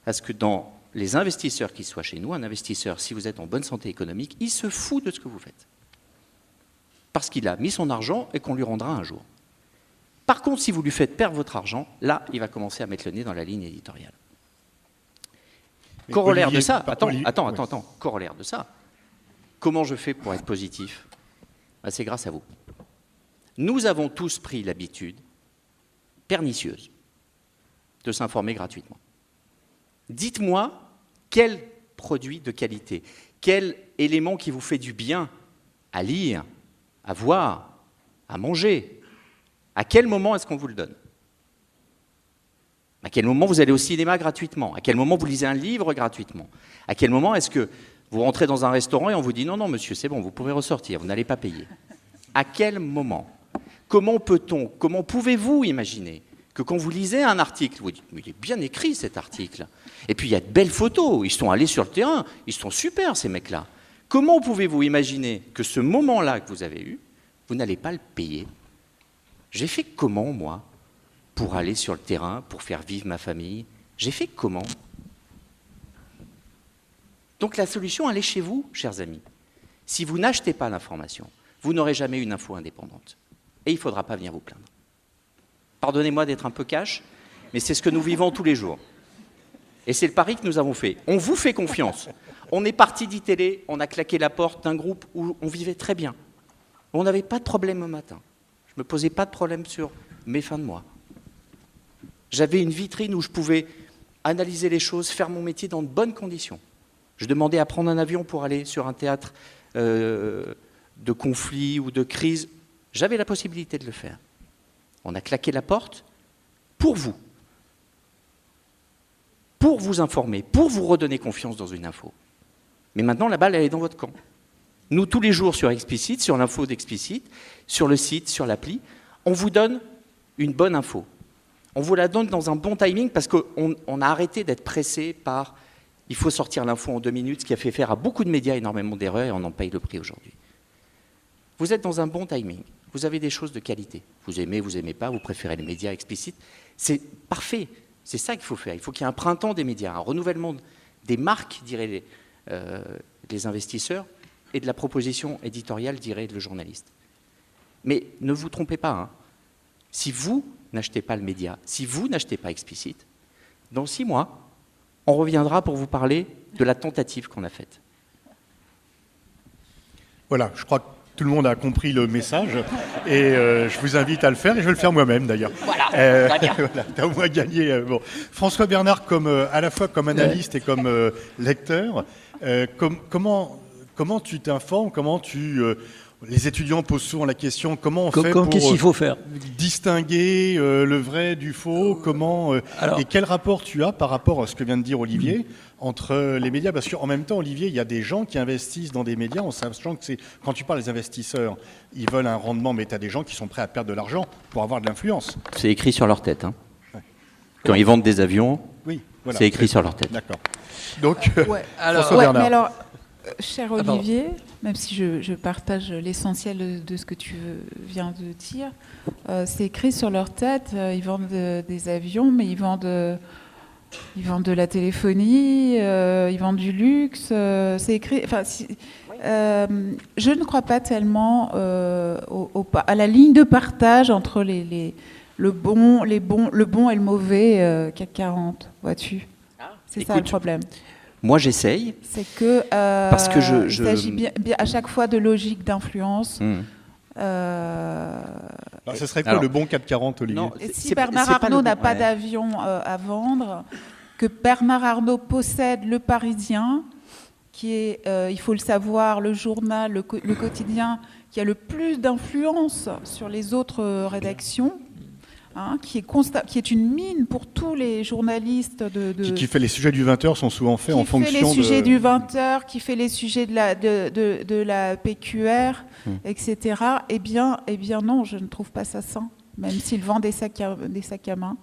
à ce que dans les investisseurs qui soient chez nous, un investisseur, si vous êtes en bonne santé économique, il se fout de ce que vous faites. Parce qu'il a mis son argent et qu'on lui rendra un jour. Par contre, si vous lui faites perdre votre argent, là, il va commencer à mettre le nez dans la ligne éditoriale. Mais corollaire Olivier, de ça, attends, corollaire de ça, comment je fais pour être positif ? C'est grâce à vous. Nous avons tous pris l'habitude pernicieuse de s'informer gratuitement. Dites-moi quel produit de qualité, quel élément qui vous fait du bien à lire, à voir, à manger. À quel moment est-ce qu'on vous le donne? À quel moment vous allez au cinéma gratuitement? À quel moment vous lisez un livre gratuitement? À quel moment est-ce que vous rentrez dans un restaurant et on vous dit non, non, monsieur, c'est bon, vous pouvez ressortir, vous n'allez pas payer? À quel moment? Comment pouvez-vous imaginer que quand vous lisez un article, vous dites, mais il est bien écrit cet article, et puis il y a de belles photos, ils sont allés sur le terrain, ils sont super ces mecs-là. Comment pouvez-vous imaginer que ce moment-là que vous avez eu, vous n'allez pas le payer? J'ai fait comment, moi, pour aller sur le terrain, pour faire vivre ma famille? J'ai fait comment? Donc la solution, elle est chez vous, chers amis. Si vous n'achetez pas l'information, vous n'aurez jamais une info indépendante. Et il ne faudra pas venir vous plaindre. Pardonnez-moi d'être un peu cash, mais c'est ce que nous vivons tous les jours. Et c'est le pari que nous avons fait. On vous fait confiance. On est parti d'ITélé, on a claqué la porte d'un groupe où on vivait très bien. On n'avait pas de problème au matin. Je ne me posais pas de problème sur mes fins de mois. J'avais une vitrine où je pouvais analyser les choses, faire mon métier dans de bonnes conditions. Je demandais à prendre un avion pour aller sur un théâtre de conflit ou de crise. J'avais la possibilité de le faire. On a claqué la porte pour vous informer, pour vous redonner confiance dans une info. Mais maintenant, la balle, elle est dans votre camp. Nous, tous les jours sur Explicit, sur l'info d'Explicit, sur le site, sur l'appli, on vous donne une bonne info. On vous la donne dans un bon timing parce qu'on a arrêté d'être pressé par « il faut sortir l'info en 2 minutes », ce qui a fait faire à beaucoup de médias énormément d'erreurs et on en paye le prix aujourd'hui. Vous êtes dans un bon timing. Vous avez des choses de qualité. Vous aimez pas, vous préférez les médias explicites. C'est parfait. C'est ça qu'il faut faire. Il faut qu'il y ait un printemps des médias, un renouvellement des marques, diraient les investisseurs, et de la proposition éditoriale, dirait le journaliste. Mais ne vous trompez pas. Hein. Si vous n'achetez pas le média, si vous n'achetez pas Explicit, dans 6 mois, on reviendra pour vous parler de la tentative qu'on a faite. Voilà, je crois que tout le monde a compris le message et je vous invite à le faire et je vais le faire moi-même d'ailleurs. Voilà, voilà, t'as au moins gagné. Bon. François Bernard, à la fois comme analyste et comme lecteur, comment tu t'informes, les étudiants posent souvent la question, comment on fait pour qu'est-ce qu'il faut faire distinguer le vrai du faux, et quel rapport tu as par rapport à ce que vient de dire Olivier entre les médias? Parce qu'en même temps, Olivier, il y a des gens qui investissent dans des médias en sachant que quand tu parles des investisseurs, ils veulent un rendement, mais tu as des gens qui sont prêts à perdre de l'argent pour avoir de l'influence. C'est écrit sur leur tête. Hein. Ouais. Quand ils vendent des avions, oui, voilà, c'est écrit sur leur tête. D'accord. Donc, François Bernard. Mais alors, cher Olivier, même si je partage l'essentiel de ce que tu viens de dire, c'est écrit sur leur tête. Ils vendent des avions, mais ils vendent de la téléphonie, ils vendent du luxe. C'est écrit. Enfin, je ne crois pas tellement à la ligne de partage entre le bon et le mauvais CAC 40. Vois-tu? C'est ça le problème. Moi, j'essaye. C'est que parce que il s'agit bien à chaque fois de logique d'influence. Ce serait quoi le bon 440, Olivier? Non, si Bernard Arnault n'a pas d'avion à vendre, que Bernard Arnault possède Le Parisien, qui est, il faut le savoir, le journal, le quotidien, qui a le plus d'influence sur les autres rédactions, hein, qui est une mine pour tous les journalistes qui fait les sujets du 20h sont souvent faits en fonction de... Qui fait les sujets du 20h, qui fait les sujets de la PQR, etc. Eh bien non, je ne trouve pas ça sain, même s'il vend des sacs à main.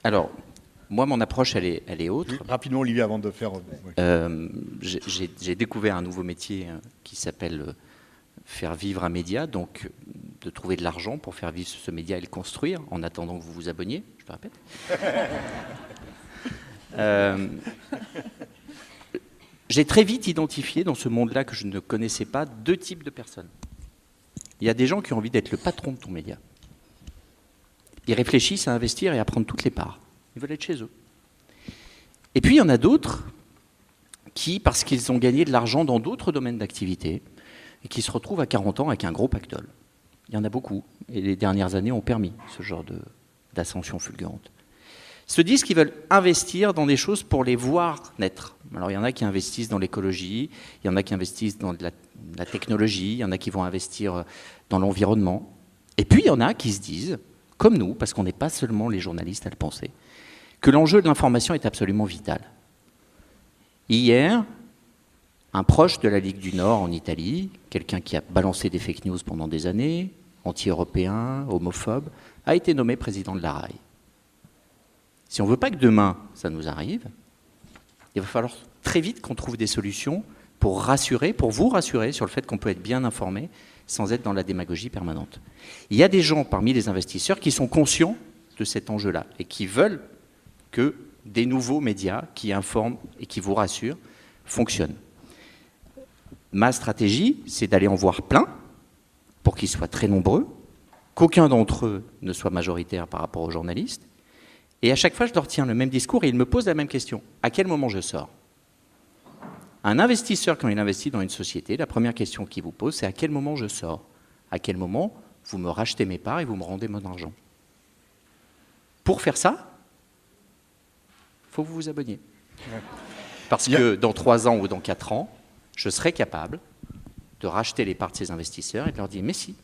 Alors, moi, mon approche, elle est autre. Oui, rapidement, Olivier, avant de faire... J'ai découvert un nouveau métier qui s'appelle faire vivre un média, donc de trouver de l'argent pour faire vivre ce média et le construire, en attendant que vous vous abonniez, je le répète. J'ai très vite identifié dans ce monde-là que je ne connaissais pas 2 types de personnes. Il y a des gens qui ont envie d'être le patron de ton média. Ils réfléchissent à investir et à prendre toutes les parts. Ils veulent être chez eux. Et puis il y en a d'autres qui, parce qu'ils ont gagné de l'argent dans d'autres domaines d'activité, et qui se retrouvent à 40 ans avec un gros pactole. Il y en a beaucoup, et les dernières années ont permis ce genre d'ascension fulgurante. se disent qu'ils veulent investir dans des choses pour les voir naître. Alors il y en a qui investissent dans l'écologie, il y en a qui investissent dans de la technologie, il y en a qui vont investir dans l'environnement. Et puis il y en a qui se disent, comme nous, parce qu'on n'est pas seulement les journalistes à le penser, que l'enjeu de l'information est absolument vital. Hier, un proche de la Ligue du Nord en Italie, quelqu'un qui a balancé des fake news pendant des années, anti-européen, homophobe, a été nommé président de la RAI. Si on ne veut pas que demain ça nous arrive, il va falloir très vite qu'on trouve des solutions pour vous rassurer sur le fait qu'on peut être bien informé sans être dans la démagogie permanente. Il y a des gens parmi les investisseurs qui sont conscients de cet enjeu-là et qui veulent que des nouveaux médias qui informent et qui vous rassurent fonctionnent. Ma stratégie, c'est d'aller en voir plein pour qu'ils soient très nombreux, qu'aucun d'entre eux ne soit majoritaire par rapport aux journalistes. Et à chaque fois, je leur tiens le même discours et ils me posent la même question. À quel moment je sors ? Un investisseur, quand il investit dans une société, la première question qu'il vous pose, c'est à quel moment je sors ? À quel moment vous me rachetez mes parts et vous me rendez mon argent ? Pour faire ça, il faut que vous vous abonniez. Parce que dans 3 ans ou dans 4 ans, je serai capable de racheter les parts de ces investisseurs et de leur dire « Mais si,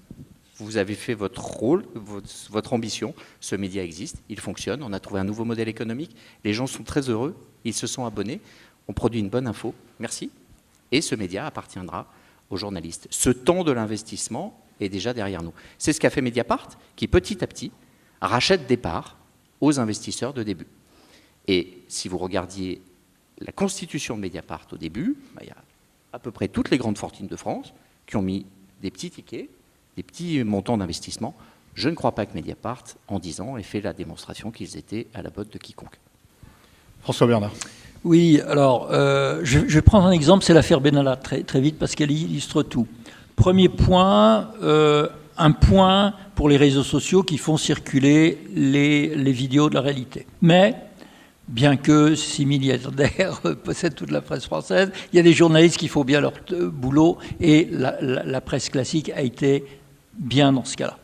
vous avez fait votre rôle, votre ambition, ce média existe, il fonctionne, on a trouvé un nouveau modèle économique, les gens sont très heureux, ils se sont abonnés, on produit une bonne info, merci, et ce média appartiendra aux journalistes. » Ce temps de l'investissement est déjà derrière nous. C'est ce qu'a fait Mediapart, qui petit à petit rachète des parts aux investisseurs de début. Et si vous regardiez la constitution de Mediapart au début, il y a à peu près toutes les grandes fortunes de France qui ont mis des petits tickets, des petits montants d'investissement. Je ne crois pas que Mediapart, en 10 ans, ait fait la démonstration qu'ils étaient à la botte de quiconque. François Bernard. Oui, alors, je vais prendre un exemple, c'est l'affaire Benalla, très, très vite, parce qu'elle illustre tout. Premier point, un point pour les réseaux sociaux qui font circuler les vidéos de la réalité. Mais, bien que 6 milliardaires possèdent toute la presse française, il y a des journalistes qui font bien leur boulot, et la presse classique a été bien dans ce cas-là.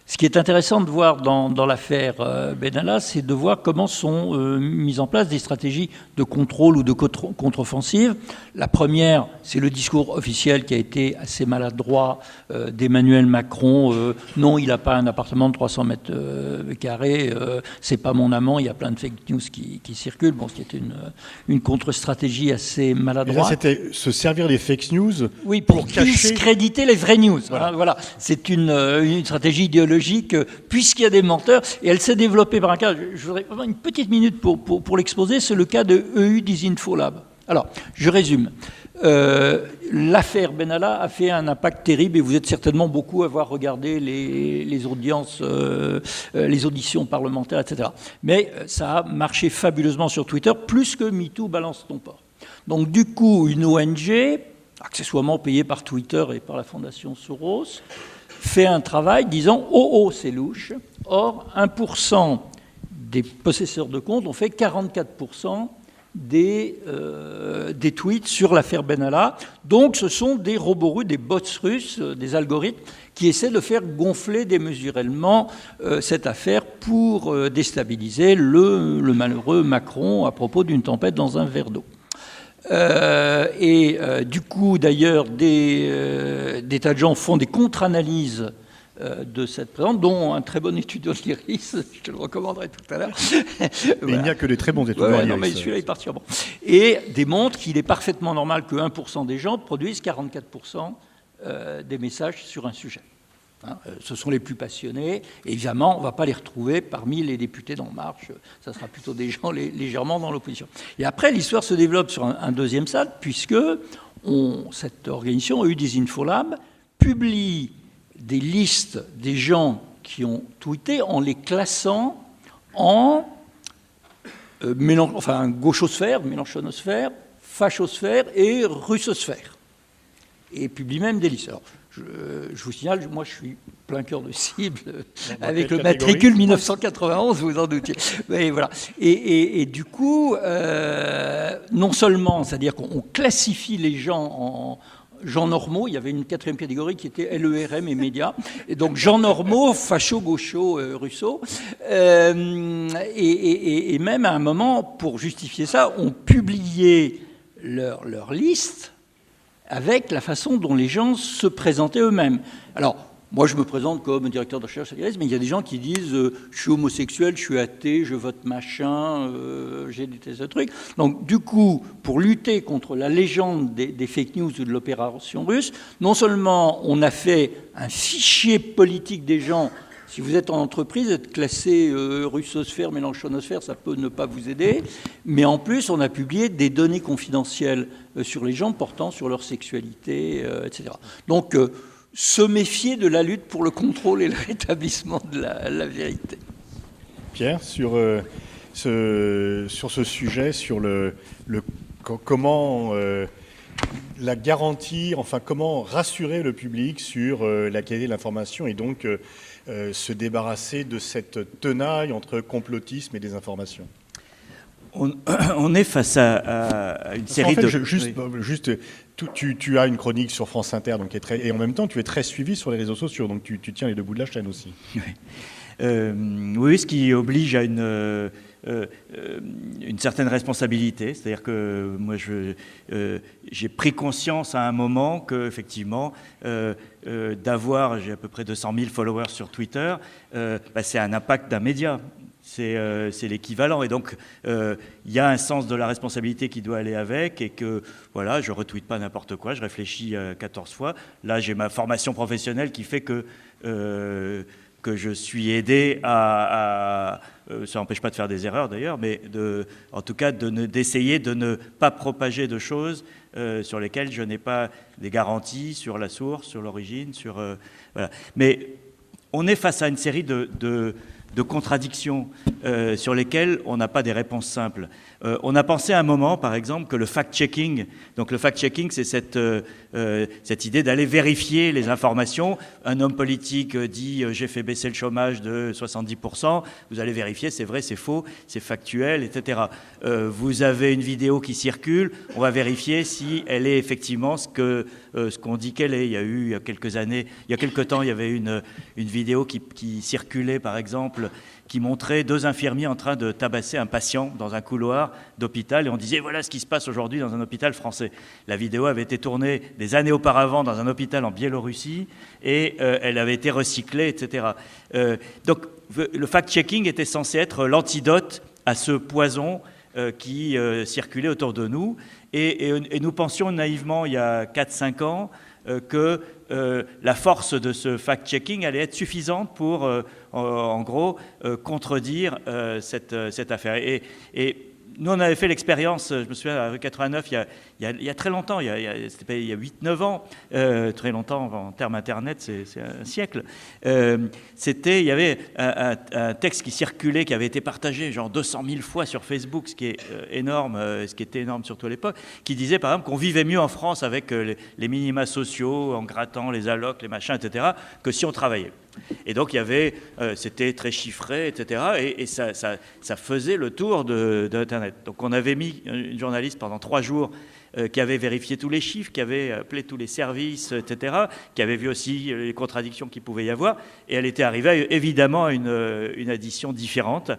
Ce qui est intéressant de voir dans l'affaire Benalla, c'est de voir comment sont mises en place des stratégies de contrôle ou de contre-offensive. La première, c'est le discours officiel qui a été assez maladroit d'Emmanuel Macron. Non, il n'a pas un appartement de 300 mètres carrés, c'est pas mon amant, il y a plein de fake news qui circulent. Bon, ce qui était une contre-stratégie assez maladroite. Et là, c'était se servir des fake news oui, pour cacher... discréditer les vraies news. Voilà. Voilà. C'est une stratégie idéologique puisqu'il y a des menteurs, et elle s'est développée par un cas, je voudrais avoir une petite minute pour l'exposer, c'est le cas de EU Disinfolab. Alors, je résume. L'affaire Benalla a fait un impact terrible, et vous êtes certainement beaucoup à avoir regardé les audiences, les auditions parlementaires, etc. Mais ça a marché fabuleusement sur Twitter, plus que MeToo balance ton port. Donc du coup, une ONG, accessoirement payée par Twitter et par la Fondation Soros, fait un travail disant « Oh, c'est louche ». Or, 1% des possesseurs de comptes ont fait 44% des tweets sur l'affaire Benalla. Donc, ce sont des robots russes, des bots russes, des algorithmes qui essaient de faire gonfler démesurément cette affaire pour déstabiliser le malheureux Macron à propos d'une tempête dans un verre d'eau. Du coup, d'ailleurs, des tas de gens font des contre-analyses de cette présence, dont un très bon étudiant de l'IRIS, je te le recommanderai tout à l'heure. Voilà. Il n'y a que des très bons étudiants. Non, mais celui-là, il partira bon. Et démontre qu'il est parfaitement normal que 1% des gens produisent 44% des messages sur un sujet. Ce sont les plus passionnés. Et évidemment, on ne va pas les retrouver parmi les députés d'En Marche. Ça sera plutôt des gens légèrement dans l'opposition. Et après, l'histoire se développe sur un deuxième stade, puisque cette organisation, EU Disinfolab, publie des listes des gens qui ont tweeté en les classant en gauchosphère, mélenchonosphère, fachosphère et russosphère. Et publie même des listes. Alors, je vous signale, moi je suis plein cœur de cible avec le matricule 1991, vous en doutiez. Mais voilà. Et du coup, non seulement, c'est-à-dire qu'on classifie les gens gens normaux. Il y avait une 4e catégorie qui était LERM et médias. Et donc gens normaux, fachos, gauchos, russo. Et même à un moment, pour justifier ça, on publiait leur liste avec la façon dont les gens se présentaient eux-mêmes. Alors, moi, je me présente comme directeur de recherche, mais il y a des gens qui disent je suis homosexuel, je suis athée, je vote machin, j'ai des tas de trucs. Donc, du coup, pour lutter contre la légende des fake news ou de l'opération russe, non seulement on a fait un fichier politique des gens. Si vous êtes en entreprise, être classé russosphère, mélenchonosphère, ça peut ne pas vous aider. Mais en plus, on a publié des données confidentielles sur les gens portant sur leur sexualité, etc. Donc, se méfier de la lutte pour le contrôle et le rétablissement de la vérité. Pierre, sur ce sujet, sur comment la garantir, enfin comment rassurer le public sur la qualité de l'information et donc se débarrasser de cette tenaille entre complotisme et désinformation. On est face à une série de... Tu as une chronique sur France Inter, donc et en même temps tu es très suivi sur les réseaux sociaux, donc tu tiens les deux bouts de la chaîne aussi. Oui, ce qui oblige à une certaine responsabilité. C'est-à-dire que moi, j'ai pris conscience à un moment que, effectivement, j'ai à peu près 200 000 followers sur Twitter, c'est un impact d'un média. C'est l'équivalent. Et donc, il y a un sens de la responsabilité qui doit aller avec et que, voilà, je ne retweete pas n'importe quoi, je réfléchis 14 fois. Là, j'ai ma formation professionnelle qui fait que je suis aidé ça n'empêche pas de faire des erreurs d'ailleurs, mais en tout cas d'essayer de ne pas propager de choses sur lesquelles je n'ai pas des garanties sur la source, sur l'origine, voilà. Mais on est face à une série de contradictions sur lesquelles on n'a pas des réponses simples. On a pensé à un moment, par exemple, que le fact-checking, donc le fact-checking, c'est cette idée d'aller vérifier les informations. Un homme politique dit « j'ai fait baisser le chômage de 70%, vous allez vérifier, c'est vrai, c'est faux, c'est factuel, etc. Vous avez une vidéo qui circule, on va vérifier si elle est effectivement ce qu'on dit qu'elle est. Il y a quelques temps, il y avait une vidéo qui circulait, par exemple, qui montrait 2 infirmiers en train de tabasser un patient dans un couloir d'hôpital et on disait voilà ce qui se passe aujourd'hui dans un hôpital français. La vidéo avait été tournée des années auparavant dans un hôpital en Biélorussie et elle avait été recyclée, etc. Donc le fact-checking était censé être l'antidote à ce poison qui circulait autour de nous et nous pensions naïvement il y a 4-5 ans que la force de ce fact-checking allait être suffisante pour, en gros, contredire cette affaire. Et nous, on avait fait l'expérience, je me souviens, à 89, il y a très longtemps, il y a 8-9 ans, très longtemps en termes Internet, c'est un siècle. Il y avait un texte qui circulait, qui avait été partagé genre 200 000 fois sur Facebook, ce qui est énorme, ce qui était énorme surtout à l'époque, qui disait par exemple qu'on vivait mieux en France avec les minima sociaux, en grattant les allocs, les machins, etc., que si on travaillait. Et donc il y avait, c'était très chiffré, etc. Et ça faisait le tour d'Internet. Donc on avait mis une journaliste pendant 3 jours qui avait vérifié tous les chiffres, qui avait appelé tous les services, etc., qui avait vu aussi les contradictions qu'il pouvait y avoir. Et elle était arrivée évidemment à une addition différente.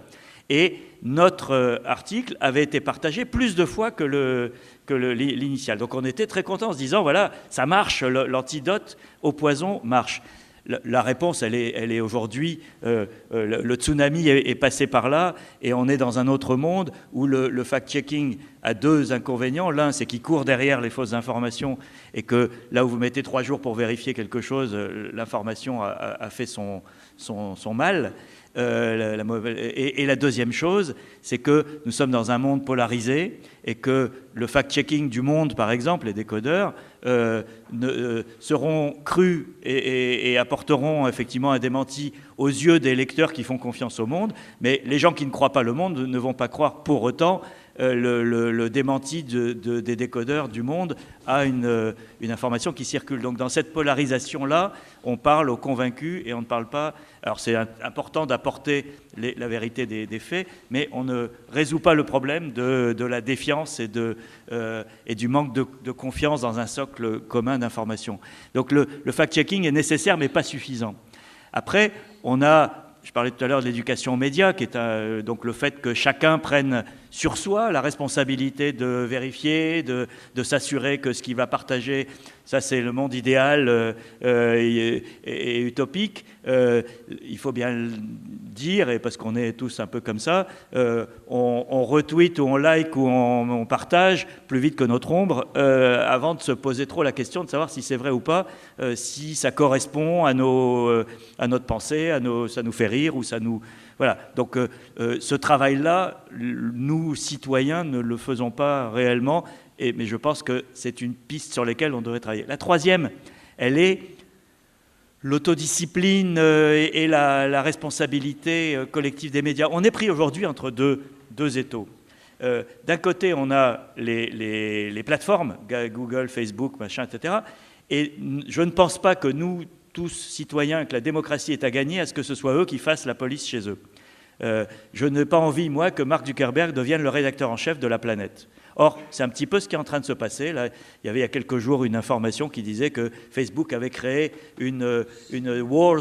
Et notre article avait été partagé plus de fois que l'initial. Donc on était très contents en se disant, voilà, ça marche, l'antidote au poison marche. La réponse, elle est aujourd'hui, le tsunami est passé par là et on est dans un autre monde où le fact-checking a 2 inconvénients. L'un, c'est qu'il court derrière les fausses informations et que là où vous mettez 3 jours pour vérifier quelque chose, l'information a fait son mal. Et la deuxième chose, c'est que nous sommes dans un monde polarisé et que le fact-checking du Monde, par exemple, les décodeurs, seront crus et apporteront effectivement un démenti aux yeux des lecteurs qui font confiance au monde, mais les gens qui ne croient pas le monde ne vont pas croire pour autant le démenti des décodeurs du monde à une information qui circule. Donc dans cette polarisation-là, on parle aux convaincus et on ne parle pas... Alors c'est important d'apporter la vérité des faits, mais on ne résout pas le problème de la défiance et du manque de confiance dans un socle commun d'information. Donc le fact-checking est nécessaire mais pas suffisant. Après, on a... Je parlais tout à l'heure de l'éducation aux médias, qui est donc le fait que chacun prenne sur soi la responsabilité de vérifier, de s'assurer que ce qu'il va partager, ça c'est le monde idéal et utopique. Il faut bien le dire, et parce qu'on est tous un peu comme ça, on retweet ou on like ou on partage plus vite que notre ombre avant de se poser trop la question de savoir si c'est vrai ou pas, si ça correspond à notre pensée, ça nous fait rire ou ça nous... Voilà, donc ce travail-là, nous, citoyens, ne le faisons pas réellement, mais je pense que c'est une piste sur laquelle on devrait travailler. La troisième, elle est l'autodiscipline et la responsabilité collective des médias. On est pris aujourd'hui entre deux étaux. D'un côté, on a les plateformes, Google, Facebook, machin, etc. Et je ne pense pas que nous, tous citoyens, que la démocratie est à gagner à ce que ce soit eux qui fassent la police chez eux. Je n'ai pas envie, moi, que Mark Zuckerberg devienne le rédacteur en chef de la planète. Or, c'est un petit peu ce qui est en train de se passer. Là, il y avait il y a quelques jours une information qui disait que Facebook avait créé une war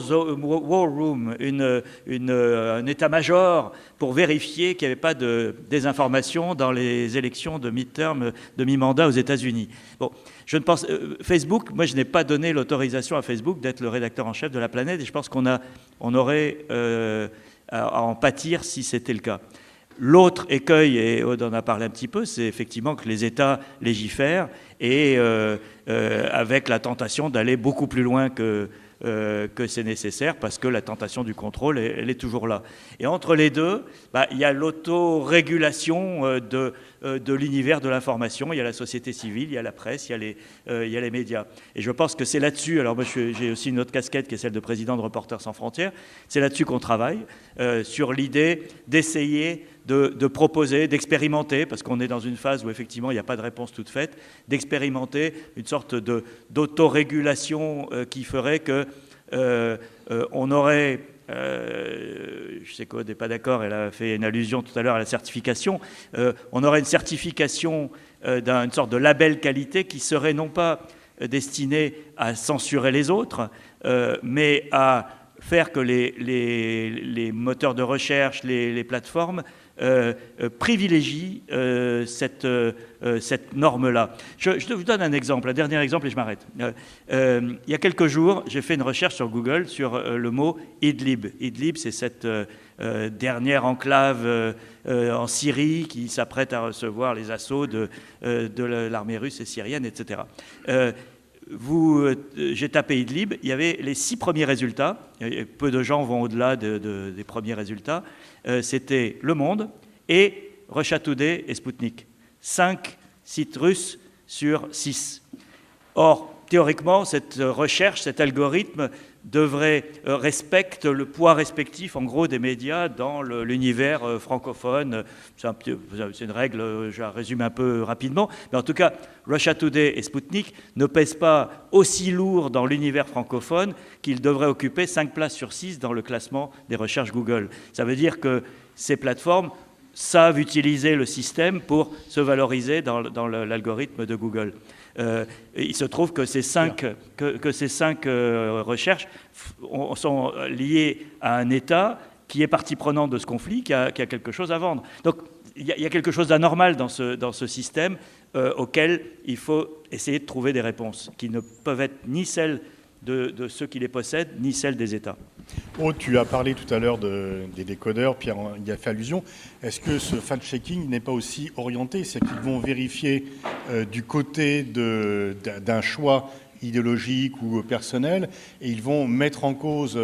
room, un état-major pour vérifier qu'il n'y avait pas de désinformation dans les élections de midterm, de mi-mandat aux États-Unis. Bon, je ne pense Facebook, moi je n'ai pas donné l'autorisation à Facebook d'être le rédacteur en chef de la planète et je pense qu'on aurait à en pâtir si c'était le cas. L'autre écueil, et Aude en a parlé un petit peu, c'est effectivement que les États légifèrent et avec la tentation d'aller beaucoup plus loin que c'est nécessaire parce que la tentation du contrôle, elle est toujours là. Et entre les deux, il y a l'autorégulation de l'univers de l'information, il y a la société civile, il y a la presse, il y a les médias. Et je pense que c'est là-dessus, alors moi j'ai aussi une autre casquette qui est celle de président de Reporters sans frontières, c'est là-dessus qu'on travaille, sur l'idée d'essayer de proposer, d'expérimenter, parce qu'on est dans une phase où effectivement il n'y a pas de réponse toute faite, d'expérimenter une sorte d'autorégulation qui ferait que on aurait, je sais qu'Aude n'est pas d'accord, elle a fait une allusion tout à l'heure à la certification, on aurait une certification d'une sorte de label qualité qui serait non pas destiné à censurer les autres, mais à faire que les moteurs de recherche, les plateformes privilégie cette norme-là. Je vous donne un exemple, un dernier exemple et je m'arrête. Il y a quelques jours, j'ai fait une recherche sur Google sur le mot Idlib. Idlib, c'est cette dernière enclave en Syrie qui s'apprête à recevoir les assauts de l'armée russe et syrienne, etc. J'ai tapé Idlib, il y avait les 6 premiers résultats, peu de gens vont au-delà des premiers résultats, c'était Le Monde et Russia Today et Sputnik. 5 sites russes sur 6. Or, théoriquement, cette recherche, cet algorithme respecte le poids respectif, en gros, des médias dans l'univers francophone. C'est une règle, je la résume un peu rapidement. Mais en tout cas, Russia Today et Sputnik ne pèsent pas aussi lourd dans l'univers francophone qu'ils devraient occuper 5 places sur 6 dans le classement des recherches Google. Ça veut dire que ces plateformes savent utiliser le système pour se valoriser dans l'algorithme de Google. Il se trouve que ces 5 recherches sont liées à un État qui est partie prenante de ce conflit, qui a quelque chose à vendre. Donc il y a quelque chose d'anormal dans ce système auquel il faut essayer de trouver des réponses qui ne peuvent être ni celles de ceux qui les possèdent, ni celles des États. Oh, tu as parlé tout à l'heure des décodeurs, Pierre y a fait allusion. Est-ce que ce fact-checking n'est pas aussi orienté? C'est qu'ils vont vérifier du côté d'un choix idéologique ou personnel et ils vont mettre en cause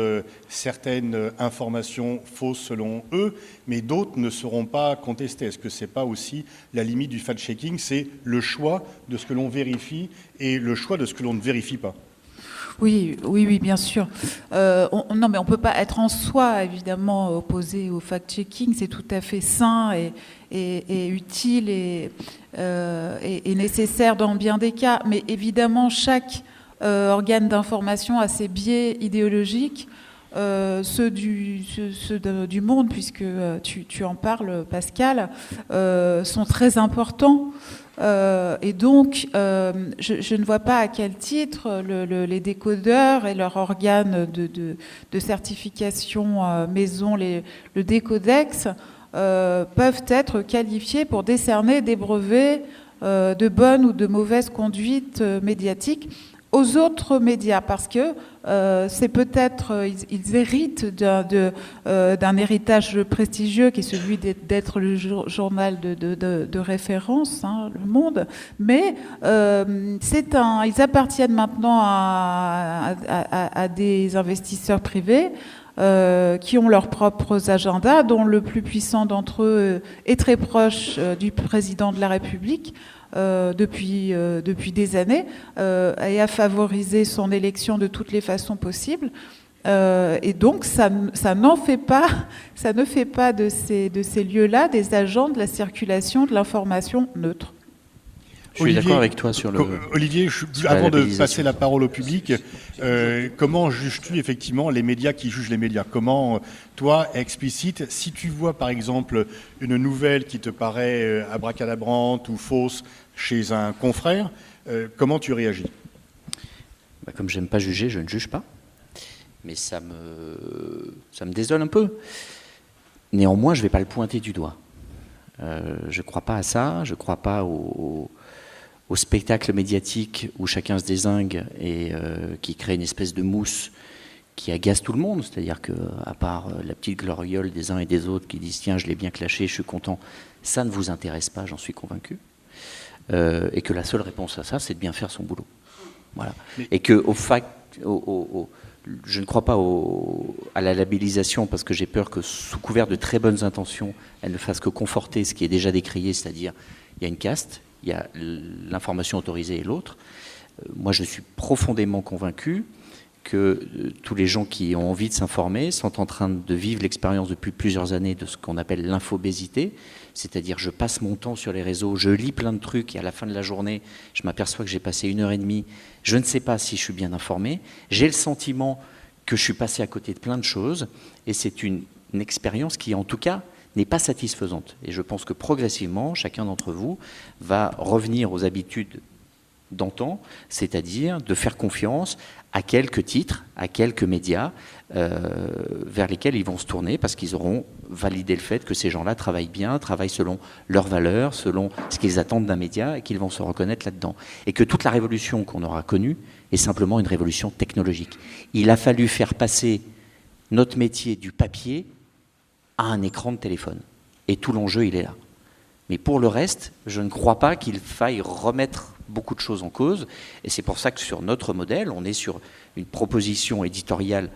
certaines informations fausses selon eux, mais d'autres ne seront pas contestées. Est-ce que ce n'est pas aussi la limite du fact-checking? C'est le choix de ce que l'on vérifie et le choix de ce que l'on ne vérifie pas. Oui, bien sûr. Non, mais on ne peut pas être en soi, évidemment, opposé au fact-checking. C'est tout à fait sain et utile et nécessaire dans bien des cas. Mais évidemment, chaque organe d'information a ses biais idéologiques. Ceux du Monde, puisque tu en parles, Pascal, sont très importants. Et donc, je ne vois pas à quel titre les décodeurs et leur organe de certification maison, le Décodex, peuvent être qualifiés pour décerner des brevets de bonne ou de mauvaise conduite médiatique aux autres médias, parce que c'est peut-être, ils héritent d'un héritage prestigieux qui est celui d'être le journal de référence, hein, Le Monde, mais ils appartiennent maintenant à des investisseurs privés qui ont leurs propres agendas, dont le plus puissant d'entre eux est très proche du président de la République, depuis des années, et a favorisé son élection de toutes les façons possibles. Et donc, ça ne fait pas de ces lieux-là des agents de la circulation de l'information neutre. Je suis d'accord avec toi sur le... Olivier, avant de passer la parole au public, comment juges-tu effectivement les médias qui jugent les médias? Comment, toi, explicite, si tu vois par exemple une nouvelle qui te paraît abracadabrante ou fausse chez un confrère, comment tu réagis? Comme j'aime pas juger, je ne juge pas. Mais ça me désole un peu. Néanmoins, je ne vais pas le pointer du doigt. Je ne crois pas à ça, je ne crois pas au spectacle médiatique où chacun se dézingue et qui crée une espèce de mousse qui agace tout le monde. C'est-à-dire qu'à part la petite gloriole des uns et des autres qui disent « tiens, je l'ai bien clashé, je suis content », ça ne vous intéresse pas, j'en suis convaincu. Et que la seule réponse à ça, c'est de bien faire son boulot. Voilà. Et que je ne crois pas à la labellisation parce que j'ai peur que sous couvert de très bonnes intentions, elle ne fasse que conforter ce qui est déjà décrié, c'est-à-dire il y a une caste, il y a l'information autorisée et l'autre. Moi, je suis profondément convaincu que tous les gens qui ont envie de s'informer sont en train de vivre l'expérience depuis plusieurs années de ce qu'on appelle l'infobésité, c'est-à-dire je passe mon temps sur les réseaux, je lis plein de trucs et à la fin de la journée, je m'aperçois que j'ai passé 1h30, je ne sais pas si je suis bien informé, j'ai le sentiment que je suis passé à côté de plein de choses et c'est une expérience qui en tout cas n'est pas satisfaisante. Et je pense que progressivement, chacun d'entre vous va revenir aux habitudes d'antan, c'est-à-dire de faire confiance à quelques titres, à quelques médias vers lesquels ils vont se tourner parce qu'ils auront validé le fait que ces gens-là travaillent bien, travaillent selon leurs valeurs, selon ce qu'ils attendent d'un média et qu'ils vont se reconnaître là-dedans. Et que toute la révolution qu'on aura connue est simplement une révolution technologique. Il a fallu faire passer notre métier du papier à un écran de téléphone. Et tout l'enjeu, il est là. Mais pour le reste, je ne crois pas qu'il faille remettre beaucoup de choses en cause. Et c'est pour ça que sur notre modèle, on est sur une proposition éditoriale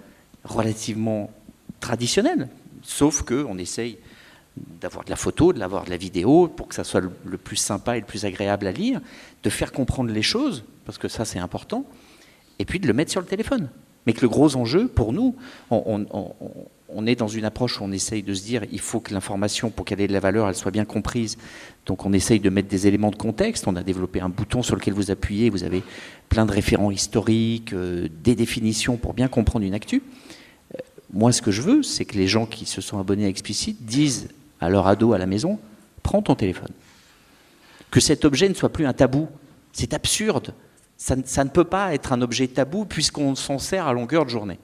relativement traditionnelle. Sauf qu'on essaye d'avoir de la photo, d'avoir de la vidéo, pour que ça soit le plus sympa et le plus agréable à lire, de faire comprendre les choses, parce que ça c'est important, et puis de le mettre sur le téléphone. Mais que le gros enjeu, pour nous, on est dans une approche où on essaye de se dire il faut que l'information, pour qu'elle ait de la valeur, elle soit bien comprise. Donc on essaye de mettre des éléments de contexte. On a développé un bouton sur lequel vous appuyez, vous avez plein de référents historiques, des définitions pour bien comprendre une actu. Moi, ce que je veux, c'est que les gens qui se sont abonnés à Explicit disent à leur ado à la maison, prends ton téléphone. Que cet objet ne soit plus un tabou. C'est absurde. Ça ne peut pas être un objet tabou puisqu'on s'en sert à longueur de journée.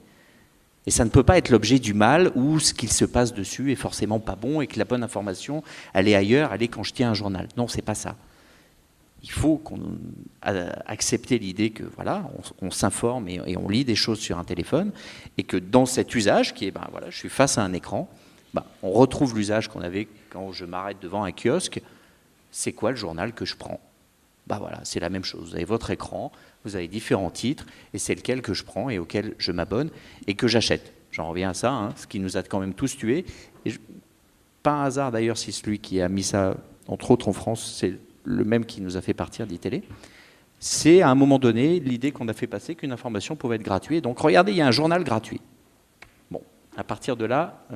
Et ça ne peut pas être l'objet du mal où ce qu'il se passe dessus est forcément pas bon et que la bonne information, elle est ailleurs, elle est quand je tiens un journal. Non, c'est pas ça. Il faut accepter l'idée que voilà, on s'informe et on lit des choses sur un téléphone et que dans cet usage qui est, voilà, je suis face à un écran, on retrouve l'usage qu'on avait quand je m'arrête devant un kiosque. C'est quoi le journal que je prends? Voilà, c'est la même chose. Vous avez votre écran, vous avez différents titres, et c'est lequel que je prends et auquel je m'abonne et que j'achète. J'en reviens à ça, ce qui nous a quand même tous tués. Et pas un hasard d'ailleurs si celui qui a mis ça, entre autres en France, c'est le même qui nous a fait partir d'ITélé. c'est à un moment donné l'idée qu'on a fait passer qu'une information pouvait être gratuite. Donc regardez, il y a un journal gratuit. Bon, à partir de là,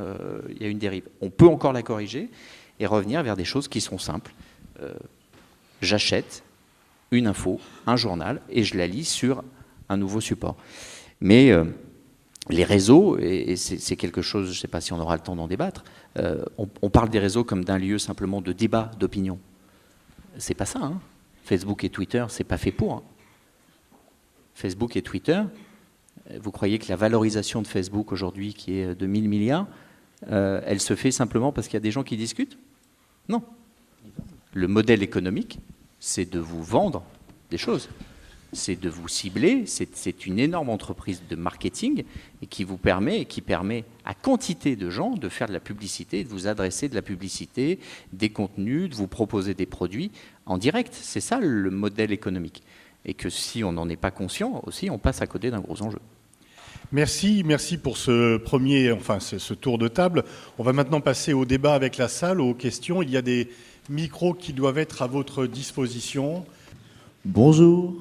il y a une dérive. On peut encore la corriger et revenir vers des choses qui sont simples. J'achète une info, un journal, et je la lis sur un nouveau support. Mais les réseaux, et c'est quelque chose, je ne sais pas si on aura le temps d'en débattre, on parle des réseaux comme d'un lieu simplement de débat, d'opinion. C'est pas ça, hein. Facebook et Twitter, c'est pas fait pour. Hein. Facebook et Twitter, vous croyez que la valorisation de Facebook aujourd'hui, qui est de 1000 milliards, elle se fait simplement parce qu'il y a des gens qui discutent? Non. Le modèle économique, c'est de vous vendre des choses. C'est de vous cibler, c'est une énorme entreprise de marketing et qui permet à quantité de gens de faire de la publicité, de vous adresser de la publicité, des contenus, de vous proposer des produits en direct. C'est ça le modèle économique. Et que si on n'en est pas conscient aussi, on passe à côté d'un gros enjeu. Merci pour ce ce tour de table. On va maintenant passer au débat avec la salle, aux questions. Il y a des micros qui doivent être à votre disposition. Bonjour.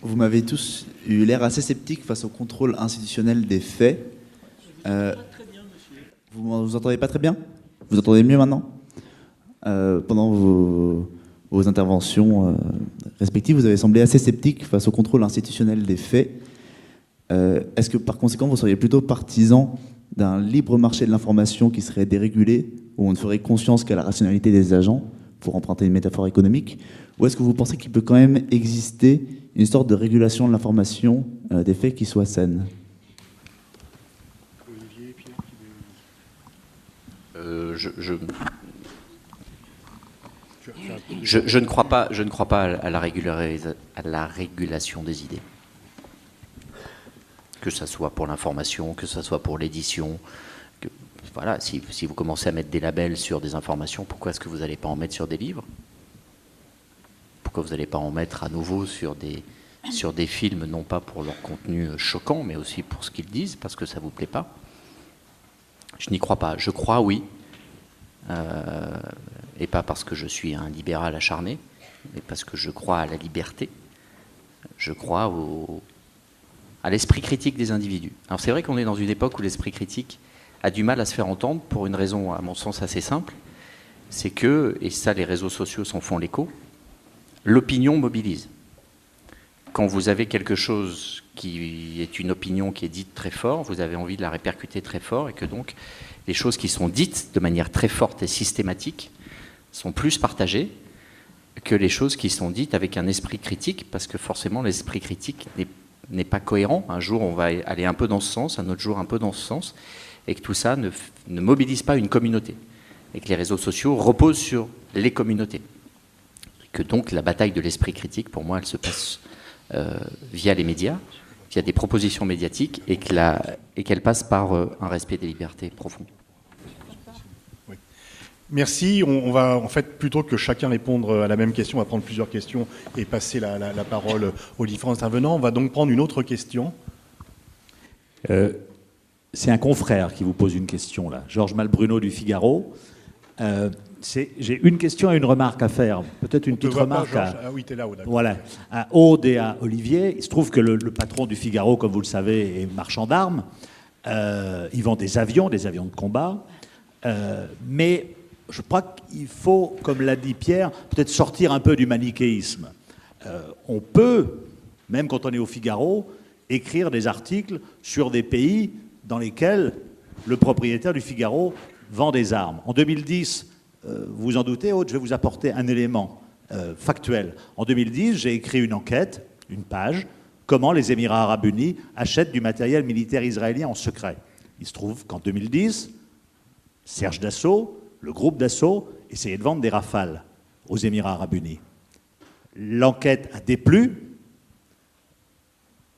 Vous m'avez tous eu l'air assez sceptique face au contrôle institutionnel des faits. Vous entendez pas très bien? Vous entendez mieux maintenant? Pendant vos interventions respectives, vous avez semblé assez sceptique face au contrôle institutionnel des faits. Est-ce que par conséquent, vous seriez plutôt partisan d'un libre marché de l'information qui serait dérégulé, où on ne ferait conscience qu'à la rationalité des agents, pour emprunter une métaphore économique, ou est-ce que vous pensez qu'il peut quand même exister une sorte de régulation de l'information des faits qui soit saine? Je ne crois pas à la régulation des idées. Que ce soit pour l'information, que ce soit pour l'édition. Voilà, si vous commencez à mettre des labels sur des informations, pourquoi est-ce que vous n'allez pas en mettre sur des livres? Pourquoi vous n'allez pas en mettre à nouveau sur des films, non pas pour leur contenu choquant, mais aussi pour ce qu'ils disent, parce que ça ne vous plaît pas? Je n'y crois pas. Je crois, oui, et pas parce que je suis un libéral acharné, mais parce que je crois à la liberté. Je crois à l'esprit critique des individus. Alors c'est vrai qu'on est dans une époque où l'esprit critique a du mal à se faire entendre pour une raison, à mon sens, assez simple. C'est que, et ça les réseaux sociaux s'en font l'écho, l'opinion mobilise. Quand vous avez quelque chose qui est une opinion qui est dite très fort, vous avez envie de la répercuter très fort, et que donc les choses qui sont dites de manière très forte et systématique sont plus partagées que les choses qui sont dites avec un esprit critique, parce que forcément l'esprit critique n'est pas cohérent. Un jour on va aller un peu dans ce sens, un autre jour un peu dans ce sens, et que tout ça ne mobilise pas une communauté, et que les réseaux sociaux reposent sur les communautés. Et que donc la bataille de l'esprit critique, pour moi, elle se passe via les médias, via des propositions médiatiques, et qu'elle passe par un respect des libertés profondes. Oui. Merci. On va, en fait, plutôt que chacun répondre à la même question, on va prendre plusieurs questions et passer la parole aux différents intervenants. On va donc prendre une autre question. C'est un confrère qui vous pose une question, là. Georges Malbruno du Figaro. J'ai une question et une remarque à faire. Peut-être une petite remarque Ah oui, t'es là, d'accord. Voilà, à Aude et à Olivier. Il se trouve que le patron du Figaro, comme vous le savez, est marchand d'armes. Il vend des avions de combat. Mais je crois qu'il faut, comme l'a dit Pierre, peut-être sortir un peu du manichéisme. On peut, même quand on est au Figaro, écrire des articles sur des pays dans lesquels le propriétaire du Figaro vend des armes. En 2010, vous vous en doutez, Aude, je vais vous apporter un élément factuel. En 2010, j'ai écrit une enquête, une page, comment les Émirats arabes unis achètent du matériel militaire israélien en secret. Il se trouve qu'en 2010, Serge Dassault, le groupe Dassault, essayait de vendre des Rafales aux Émirats arabes unis. L'enquête a déplu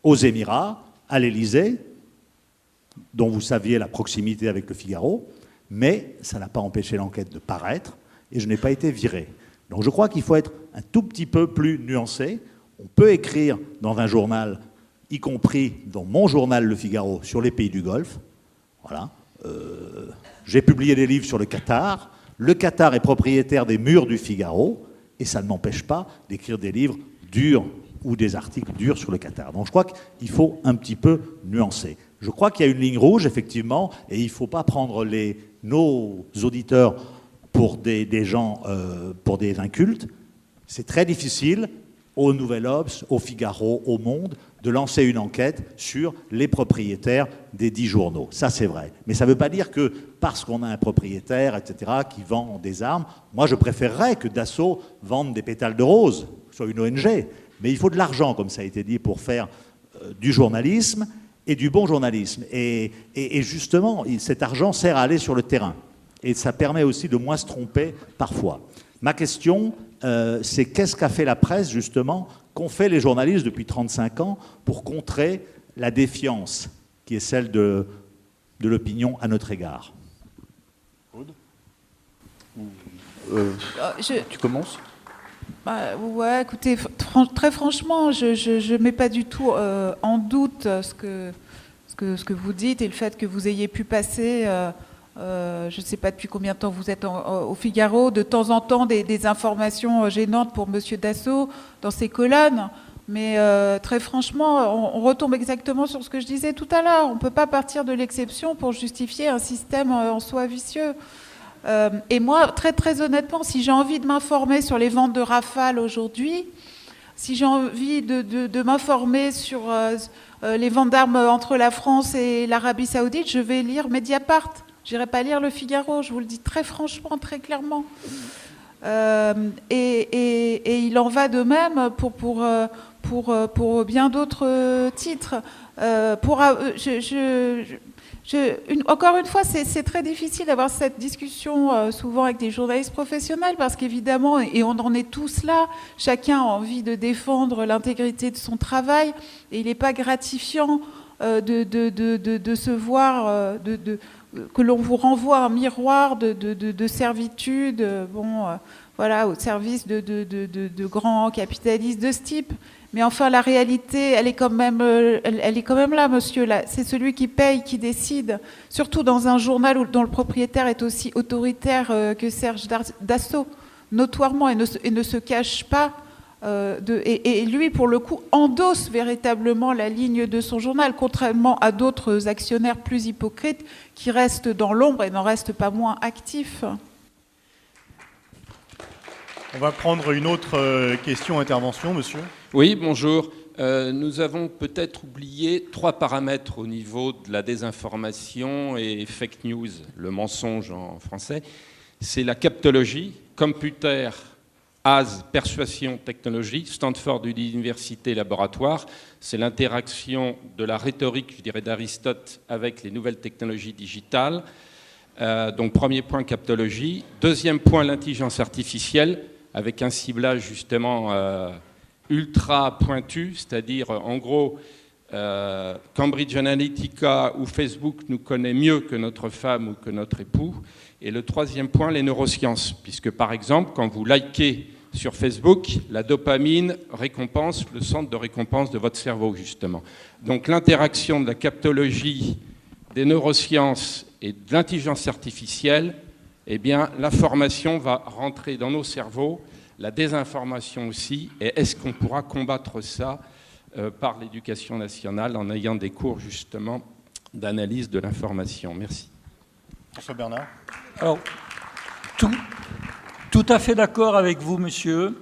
aux Émirats, à l'Élysée, dont vous saviez la proximité avec le Figaro, mais ça n'a pas empêché l'enquête de paraître, et je n'ai pas été viré. Donc je crois qu'il faut être un tout petit peu plus nuancé. On peut écrire dans un journal, y compris dans mon journal Le Figaro, sur les pays du Golfe. Voilà. J'ai publié des livres sur le Qatar. Le Qatar est propriétaire des murs du Figaro, et ça ne m'empêche pas d'écrire des livres durs ou des articles durs sur le Qatar. Donc je crois qu'il faut un petit peu nuancer. Je crois qu'il y a une ligne rouge, effectivement, et il ne faut pas prendre nos auditeurs pour des gens, pour des incultes. C'est très difficile, au Nouvel Obs, au Figaro, au Monde, de lancer une enquête sur les propriétaires des 10 journaux. Ça, c'est vrai. Mais ça ne veut pas dire que parce qu'on a un propriétaire, etc., qui vend des armes, moi, je préférerais que Dassault vende des pétales de rose, soit une ONG. Mais il faut de l'argent, comme ça a été dit, pour faire du journalisme et du bon journalisme. Et justement, cet argent sert à aller sur le terrain. Et ça permet aussi de moins se tromper parfois. Ma question, c'est qu'est-ce qu'a fait la presse, justement, qu'ont fait les journalistes depuis 35 ans pour contrer la défiance qui est celle de l'opinion à notre égard. Tu commences ? Ouais, écoutez, très franchement, je mets pas du tout en doute ce que vous dites et le fait que vous ayez pu passer, je ne sais pas depuis combien de temps vous êtes au Figaro, de temps en temps des informations gênantes pour Monsieur Dassault dans ses colonnes. Mais très franchement, on retombe exactement sur ce que je disais tout à l'heure. On ne peut pas partir de l'exception pour justifier un système en soi vicieux. Et moi, très très honnêtement, si j'ai envie de m'informer sur les ventes de Rafale aujourd'hui, si j'ai envie de m'informer sur les ventes d'armes entre la France et l'Arabie Saoudite, je vais lire Mediapart. Je n'irai pas lire Le Figaro, je vous le dis très franchement, très clairement. Et il en va de même pour bien d'autres titres. Encore une fois, c'est très difficile d'avoir cette discussion souvent avec des journalistes professionnels parce qu'évidemment, et on en est tous là, chacun a envie de défendre l'intégrité de son travail et il n'est pas gratifiant de se voir, que l'on vous renvoie un miroir de servitude, voilà, au service de grands capitalistes de ce type. Mais enfin, la réalité, elle est quand même là, monsieur. C'est celui qui paye, qui décide. Surtout dans un journal dont le propriétaire est aussi autoritaire que Serge Dassault, notoirement, et ne se cache pas. Et lui, pour le coup, endosse véritablement la ligne de son journal, contrairement à d'autres actionnaires plus hypocrites qui restent dans l'ombre et n'en restent pas moins actifs. On va prendre une autre intervention, monsieur. Oui, bonjour. Nous avons peut-être oublié 3 paramètres au niveau de la désinformation et fake news, le mensonge en français. C'est la captologie, computer, as, persuasion, technologie, Stanford Université Laboratoire. C'est l'interaction de la rhétorique, je dirais, d'Aristote avec les nouvelles technologies digitales. Donc premier point, captologie. Deuxième point, l'intelligence artificielle, avec un ciblage justement ultra pointu, c'est-à-dire en gros Cambridge Analytica ou Facebook nous connaît mieux que notre femme ou que notre époux. Et le troisième point, les neurosciences, puisque par exemple, quand vous likez sur Facebook, la dopamine récompense le centre de récompense de votre cerveau, justement. Donc l'interaction de la captologie, des neurosciences et de l'intelligence artificielle, eh bien, l'information va rentrer dans nos cerveaux, la désinformation aussi, et est-ce qu'on pourra combattre ça par l'éducation nationale en ayant des cours, justement, d'analyse de l'information. Merci. François Bernard. Alors, tout à fait d'accord avec vous, monsieur.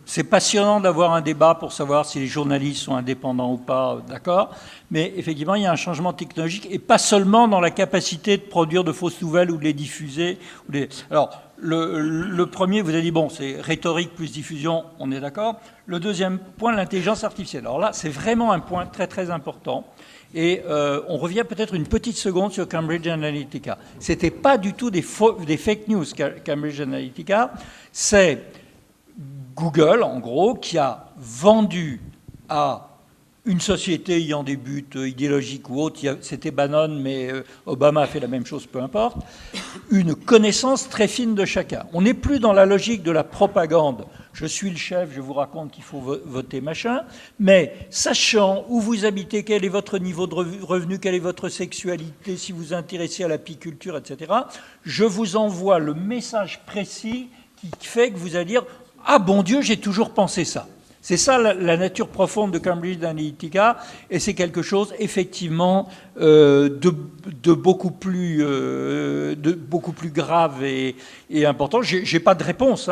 C'est passionnant d'avoir un débat pour savoir si les journalistes sont indépendants ou pas, d'accord. Mais effectivement, il y a un changement technologique, et pas seulement dans la capacité de produire de fausses nouvelles ou de les diffuser. Alors, le premier, vous avez dit, bon, c'est rhétorique plus diffusion, on est d'accord. Le deuxième point, l'intelligence artificielle. Alors là, c'est vraiment un point très, très important. Et on revient peut-être une petite seconde sur Cambridge Analytica. Ce n'était pas du tout des fake news, Cambridge Analytica. C'est Google, en gros, qui a vendu à une société ayant des buts idéologiques ou autres, c'était Bannon, mais Obama a fait la même chose, peu importe, une connaissance très fine de chacun. On n'est plus dans la logique de la propagande. Je suis le chef, je vous raconte qu'il faut voter machin, mais sachant où vous habitez, quel est votre niveau de revenu, quelle est votre sexualité, si vous vous intéressez à l'apiculture, etc., je vous envoie le message précis qui fait que vous allez dire ah bon Dieu, j'ai toujours pensé ça. C'est ça la nature profonde de Cambridge Analytica, et c'est quelque chose effectivement de beaucoup plus grave et important. J'ai pas de réponse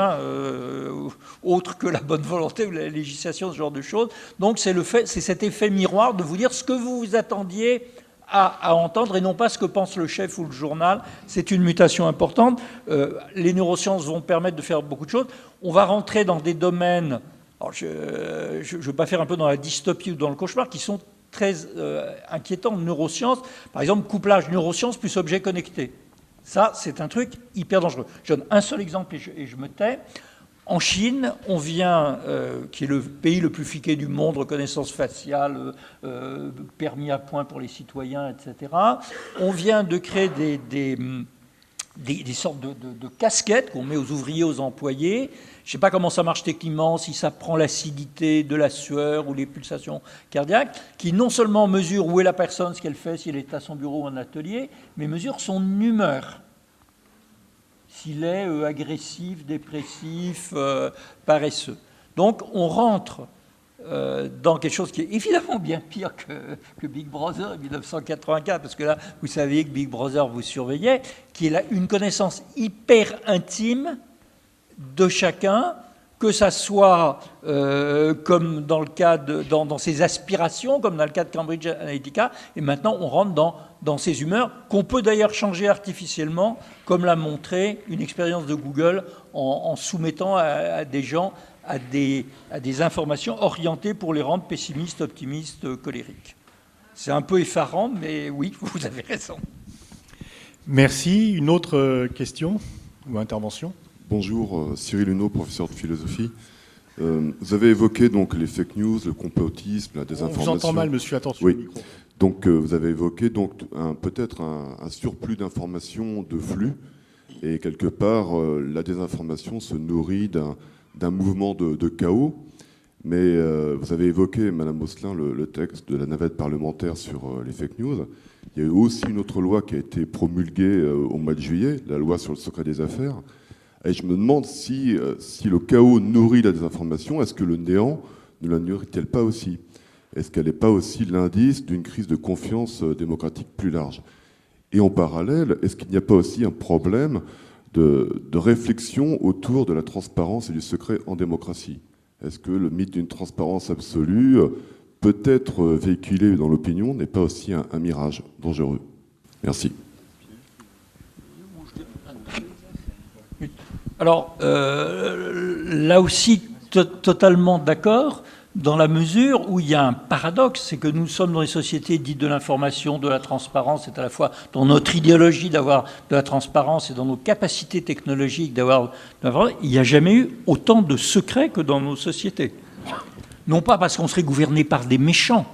autre que la bonne volonté ou la législation, ce genre de choses. Donc c'est cet effet miroir de vous dire ce que vous vous attendiez à entendre et non pas ce que pense le chef ou le journal. C'est une mutation importante. Les neurosciences vont permettre de faire beaucoup de choses. On va rentrer dans des domaines, alors je ne veux pas faire un peu dans la dystopie ou dans le cauchemar, qui sont très inquiétants en neurosciences. Par exemple, couplage neurosciences plus objets connectés. Ça, c'est un truc hyper dangereux. Je donne un seul exemple et je me tais. En Chine, on vient, qui est le pays le plus fiqué du monde, reconnaissance faciale, permis à point pour les citoyens, etc. On vient de créer des sortes de casquettes qu'on met aux ouvriers, aux employés. Je ne sais pas comment ça marche techniquement, si ça prend l'acidité de la sueur ou les pulsations cardiaques, qui non seulement mesurent où est la personne, ce qu'elle fait, si elle est à son bureau ou en atelier, mais mesurent son humeur. S'il est agressif, dépressif, paresseux. Donc on rentre dans quelque chose qui est évidemment bien pire que Big Brother en 1984, parce que là, vous saviez que Big Brother vous surveillait, qui est une connaissance hyper intime de chacun, que ça soit comme dans le cas dans ses aspirations, comme dans le cas de Cambridge Analytica, et maintenant on rentre dans ses humeurs, qu'on peut d'ailleurs changer artificiellement, comme l'a montré une expérience de Google en soumettant à des gens à des informations orientées pour les rendre pessimistes, optimistes, colériques. C'est un peu effarant, mais oui, vous avez raison. Merci. Une autre question ou intervention ? Bonjour, Cyril Huneau, professeur de philosophie. Vous avez évoqué donc les fake news, le complotisme, la désinformation. On vous entend mal, monsieur, attention oui. au micro. Donc vous avez évoqué donc peut-être un surplus d'informations de flux, et quelque part la désinformation se nourrit d'un mouvement de chaos. Mais vous avez évoqué, Madame Mosselin, le texte de la navette parlementaire sur les fake news. Il y a eu aussi une autre loi qui a été promulguée au mois de juillet, la loi sur le secret des affaires. Et je me demande si le chaos nourrit la désinformation, est-ce que le néant ne la nourrit-elle pas aussi ? Est-ce qu'elle n'est pas aussi l'indice d'une crise de confiance démocratique plus large ? Et en parallèle, est-ce qu'il n'y a pas aussi un problème de réflexion autour de la transparence et du secret en démocratie ? Est-ce que le mythe d'une transparence absolue, peut-être véhiculé dans l'opinion, n'est pas aussi un mirage dangereux ? Merci. Alors, là aussi, totalement d'accord, dans la mesure où il y a un paradoxe, c'est que nous sommes dans des sociétés dites de l'information, de la transparence, c'est à la fois dans notre idéologie d'avoir de la transparence et dans nos capacités technologiques d'avoir de l'information, il n'y a jamais eu autant de secrets que dans nos sociétés. Non pas parce qu'on serait gouverné par des méchants,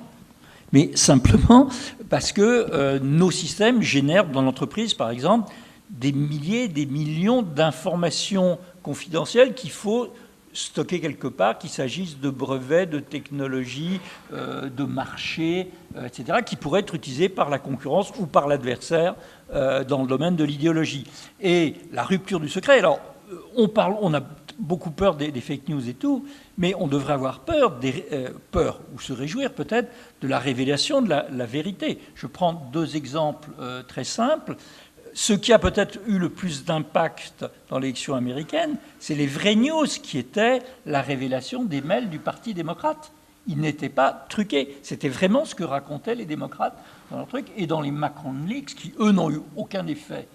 mais simplement parce que nos systèmes génèrent dans l'entreprise, par exemple, des milliers, des millions d'informations confidentielles qu'il faut stocker quelque part, qu'il s'agisse de brevets, de technologies, de marchés, etc., qui pourraient être utilisés par la concurrence ou par l'adversaire dans le domaine de l'idéologie. Et la rupture du secret, alors on a beaucoup peur des fake news et tout, mais on devrait avoir peur ou se réjouir peut-être de la révélation de la vérité. Je prends deux exemples très simples. Ce qui a peut-être eu le plus d'impact dans l'élection américaine, c'est les vraies news qui étaient la révélation des mails du Parti démocrate. Ils n'étaient pas truqués. C'était vraiment ce que racontaient les démocrates dans leur truc. Et dans les Macron Leaks, qui, eux, n'ont eu aucun effet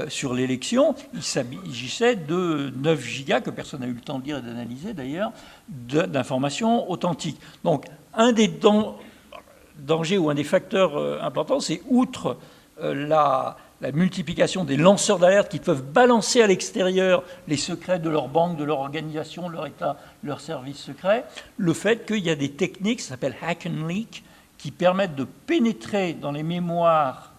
sur l'élection, il s'agissait de 9 gigas, que personne n'a eu le temps de lire et d'analyser d'ailleurs, d'informations authentiques. Donc, un des dangers ou un des facteurs importants, c'est outre la multiplication des lanceurs d'alerte qui peuvent balancer à l'extérieur les secrets de leur banque, de leur organisation, leur État, leur service secret, le fait qu'il y a des techniques, ça s'appelle hack and leak, qui permettent de pénétrer dans les mémoires,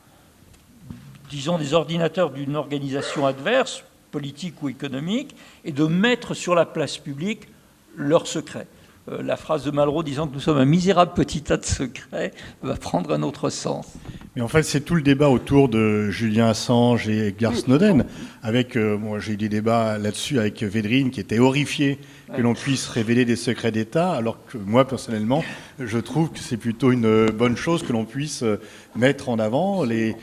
disons, des ordinateurs d'une organisation adverse, politique ou économique, et de mettre sur la place publique leurs secrets. la phrase de Malraux disant que nous sommes un misérable petit tas de secrets va prendre un autre sens. Mais en fait, c'est tout le débat autour de Julian Assange et Edward Snowden. Moi, j'ai eu des débats là-dessus avec Védrine, qui était horrifié que l'on puisse révéler des secrets d'État, alors que moi, personnellement, je trouve que c'est plutôt une bonne chose que l'on puisse mettre en avant les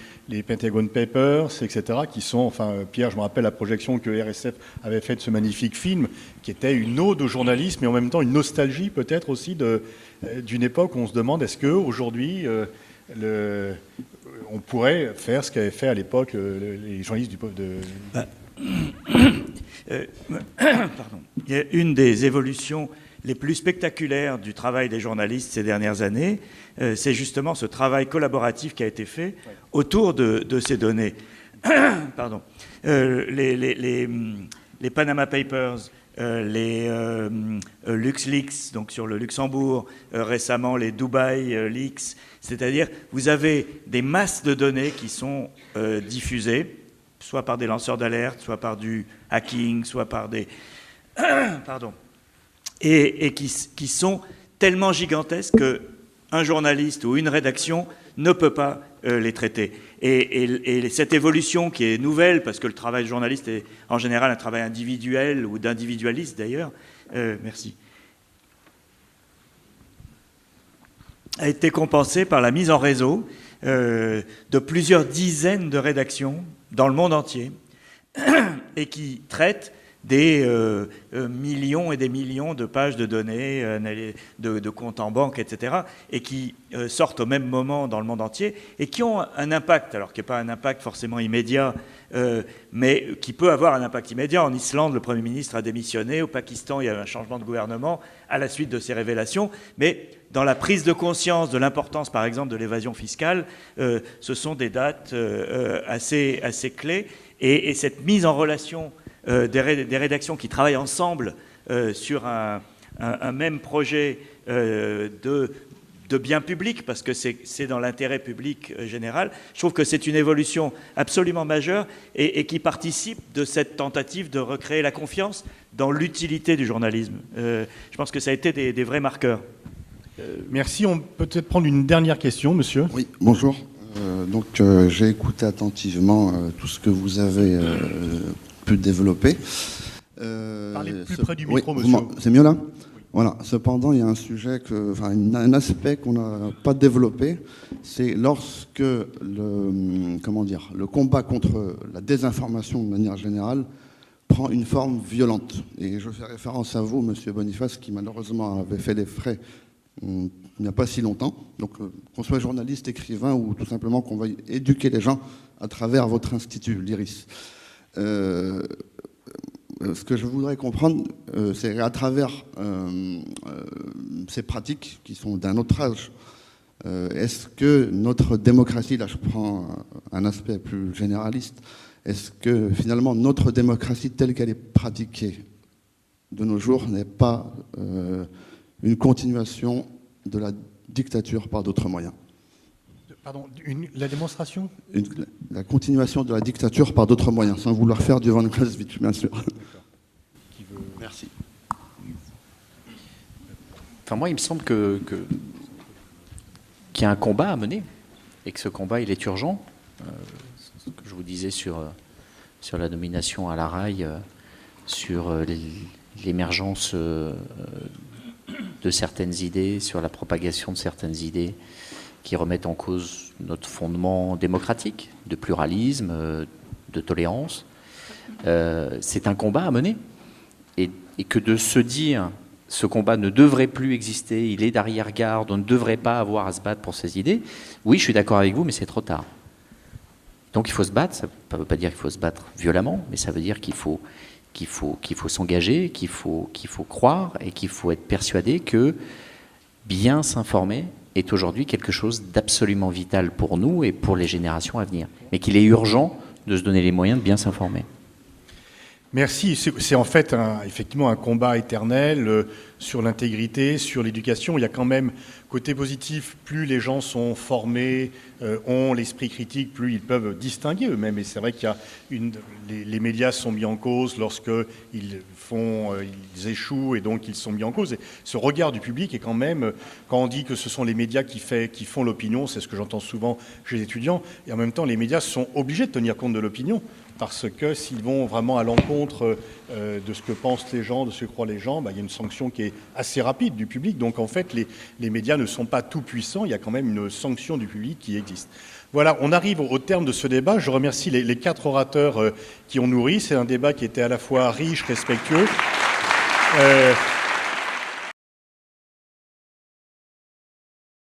Pentagon Papers, etc., qui sont, enfin, Pierre, je me rappelle la projection que RSF avait faite de ce magnifique film, qui était une ode au journalisme, mais en même temps une nostalgie peut-être aussi d'une époque où on se demande est-ce qu'aujourd'hui, on pourrait faire ce qu'avaient fait à l'époque les journalistes Pardon. Il y a une des évolutions les plus spectaculaires du travail des journalistes ces dernières années, c'est justement ce travail collaboratif qui a été fait autour de ces données. Pardon. Les Panama Papers, les LuxLeaks, donc sur le Luxembourg, récemment les Dubai Leaks, c'est-à-dire vous avez des masses de données qui sont diffusées, soit par des lanceurs d'alerte, soit par du hacking, soit par des... Pardon. Et qui sont tellement gigantesques qu'un journaliste ou une rédaction ne peut pas les traiter. Et cette évolution qui est nouvelle, parce que le travail de journaliste est en général un travail individuel ou d'individualiste d'ailleurs, merci, a été compensée par la mise en réseau de plusieurs dizaines de rédactions dans le monde entier et qui traitent des millions et des millions de pages de données, de comptes en banque, etc., et qui sortent au même moment dans le monde entier, et qui ont un impact, alors qui n'est pas un impact forcément immédiat, mais qui peut avoir un impact immédiat. En Islande, le Premier ministre a démissionné, au Pakistan, il y a eu un changement de gouvernement à la suite de ces révélations, mais dans la prise de conscience de l'importance, par exemple, de l'évasion fiscale, ce sont des dates assez clés, et cette mise en relation des rédactions qui travaillent ensemble sur un même projet de bien public, parce que c'est dans l'intérêt public général. Je trouve que c'est une évolution absolument majeure et qui participe de cette tentative de recréer la confiance dans l'utilité du journalisme. Je pense que ça a été des vrais marqueurs. Merci. On peut peut-être prendre une dernière question, monsieur. Oui, bonjour. J'ai écouté attentivement tout ce que vous avez pu développer. Parlez plus près du micro, monsieur. C'est mieux là ? Oui. Voilà. Cependant, il y a un sujet, un aspect qu'on n'a pas développé, c'est lorsque le combat contre la désinformation de manière générale prend une forme violente. Et je fais référence à vous, monsieur Boniface, qui malheureusement avait fait les frais il n'y a pas si longtemps. Donc, qu'on soit journaliste, écrivain, ou tout simplement qu'on va éduquer les gens à travers votre institut, l'IRIS. Ce que je voudrais comprendre, c'est à travers ces pratiques qui sont d'un autre âge, est-ce que notre démocratie, là je prends un aspect plus généraliste, est-ce que finalement notre démocratie telle qu'elle est pratiquée de nos jours n'est pas une continuation de la dictature par d'autres moyens? Pardon, la démonstration ? La continuation de la dictature par d'autres moyens, sans vouloir faire du Van Clausewitz, bien sûr. Merci. Enfin, moi, il me semble qu'il y a un combat à mener, et que ce combat, il est urgent. Ce que je vous disais sur la nomination à la RAI, sur l'émergence de certaines idées, sur la propagation de certaines idées qui remettent en cause notre fondement démocratique, de pluralisme, de tolérance. C'est un combat à mener. Et que de se dire, ce combat ne devrait plus exister, il est d'arrière-garde, on ne devrait pas avoir à se battre pour ces idées, oui, je suis d'accord avec vous, mais c'est trop tard. Donc il faut se battre, ça ne veut pas dire qu'il faut se battre violemment, mais ça veut dire qu'il faut s'engager, qu'il faut croire et qu'il faut être persuadé que bien s'informer est aujourd'hui quelque chose d'absolument vital pour nous et pour les générations à venir. Mais qu'il est urgent de se donner les moyens de bien s'informer. Merci. C'est en fait effectivement un combat éternel sur l'intégrité, sur l'éducation. Il y a quand même, côté positif, plus les gens sont formés, ont l'esprit critique, plus ils peuvent distinguer eux-mêmes. Et c'est vrai qu'il y a les médias sont mis en cause lorsqu'ils ils échouent et donc ils sont mis en cause. Et ce regard du public est quand même, quand on dit que ce sont les médias qui font l'opinion, c'est ce que j'entends souvent chez les étudiants, et en même temps les médias sont obligés de tenir compte de l'opinion. Parce que s'ils vont vraiment à l'encontre de ce que pensent les gens, de ce que croient les gens, il y a une sanction qui est assez rapide du public. Donc en fait, les médias ne sont pas tout puissants, il y a quand même une sanction du public qui existe. Voilà, on arrive au terme de ce débat. Je remercie les 4 orateurs qui ont nourri. C'est un débat qui était à la fois riche, respectueux.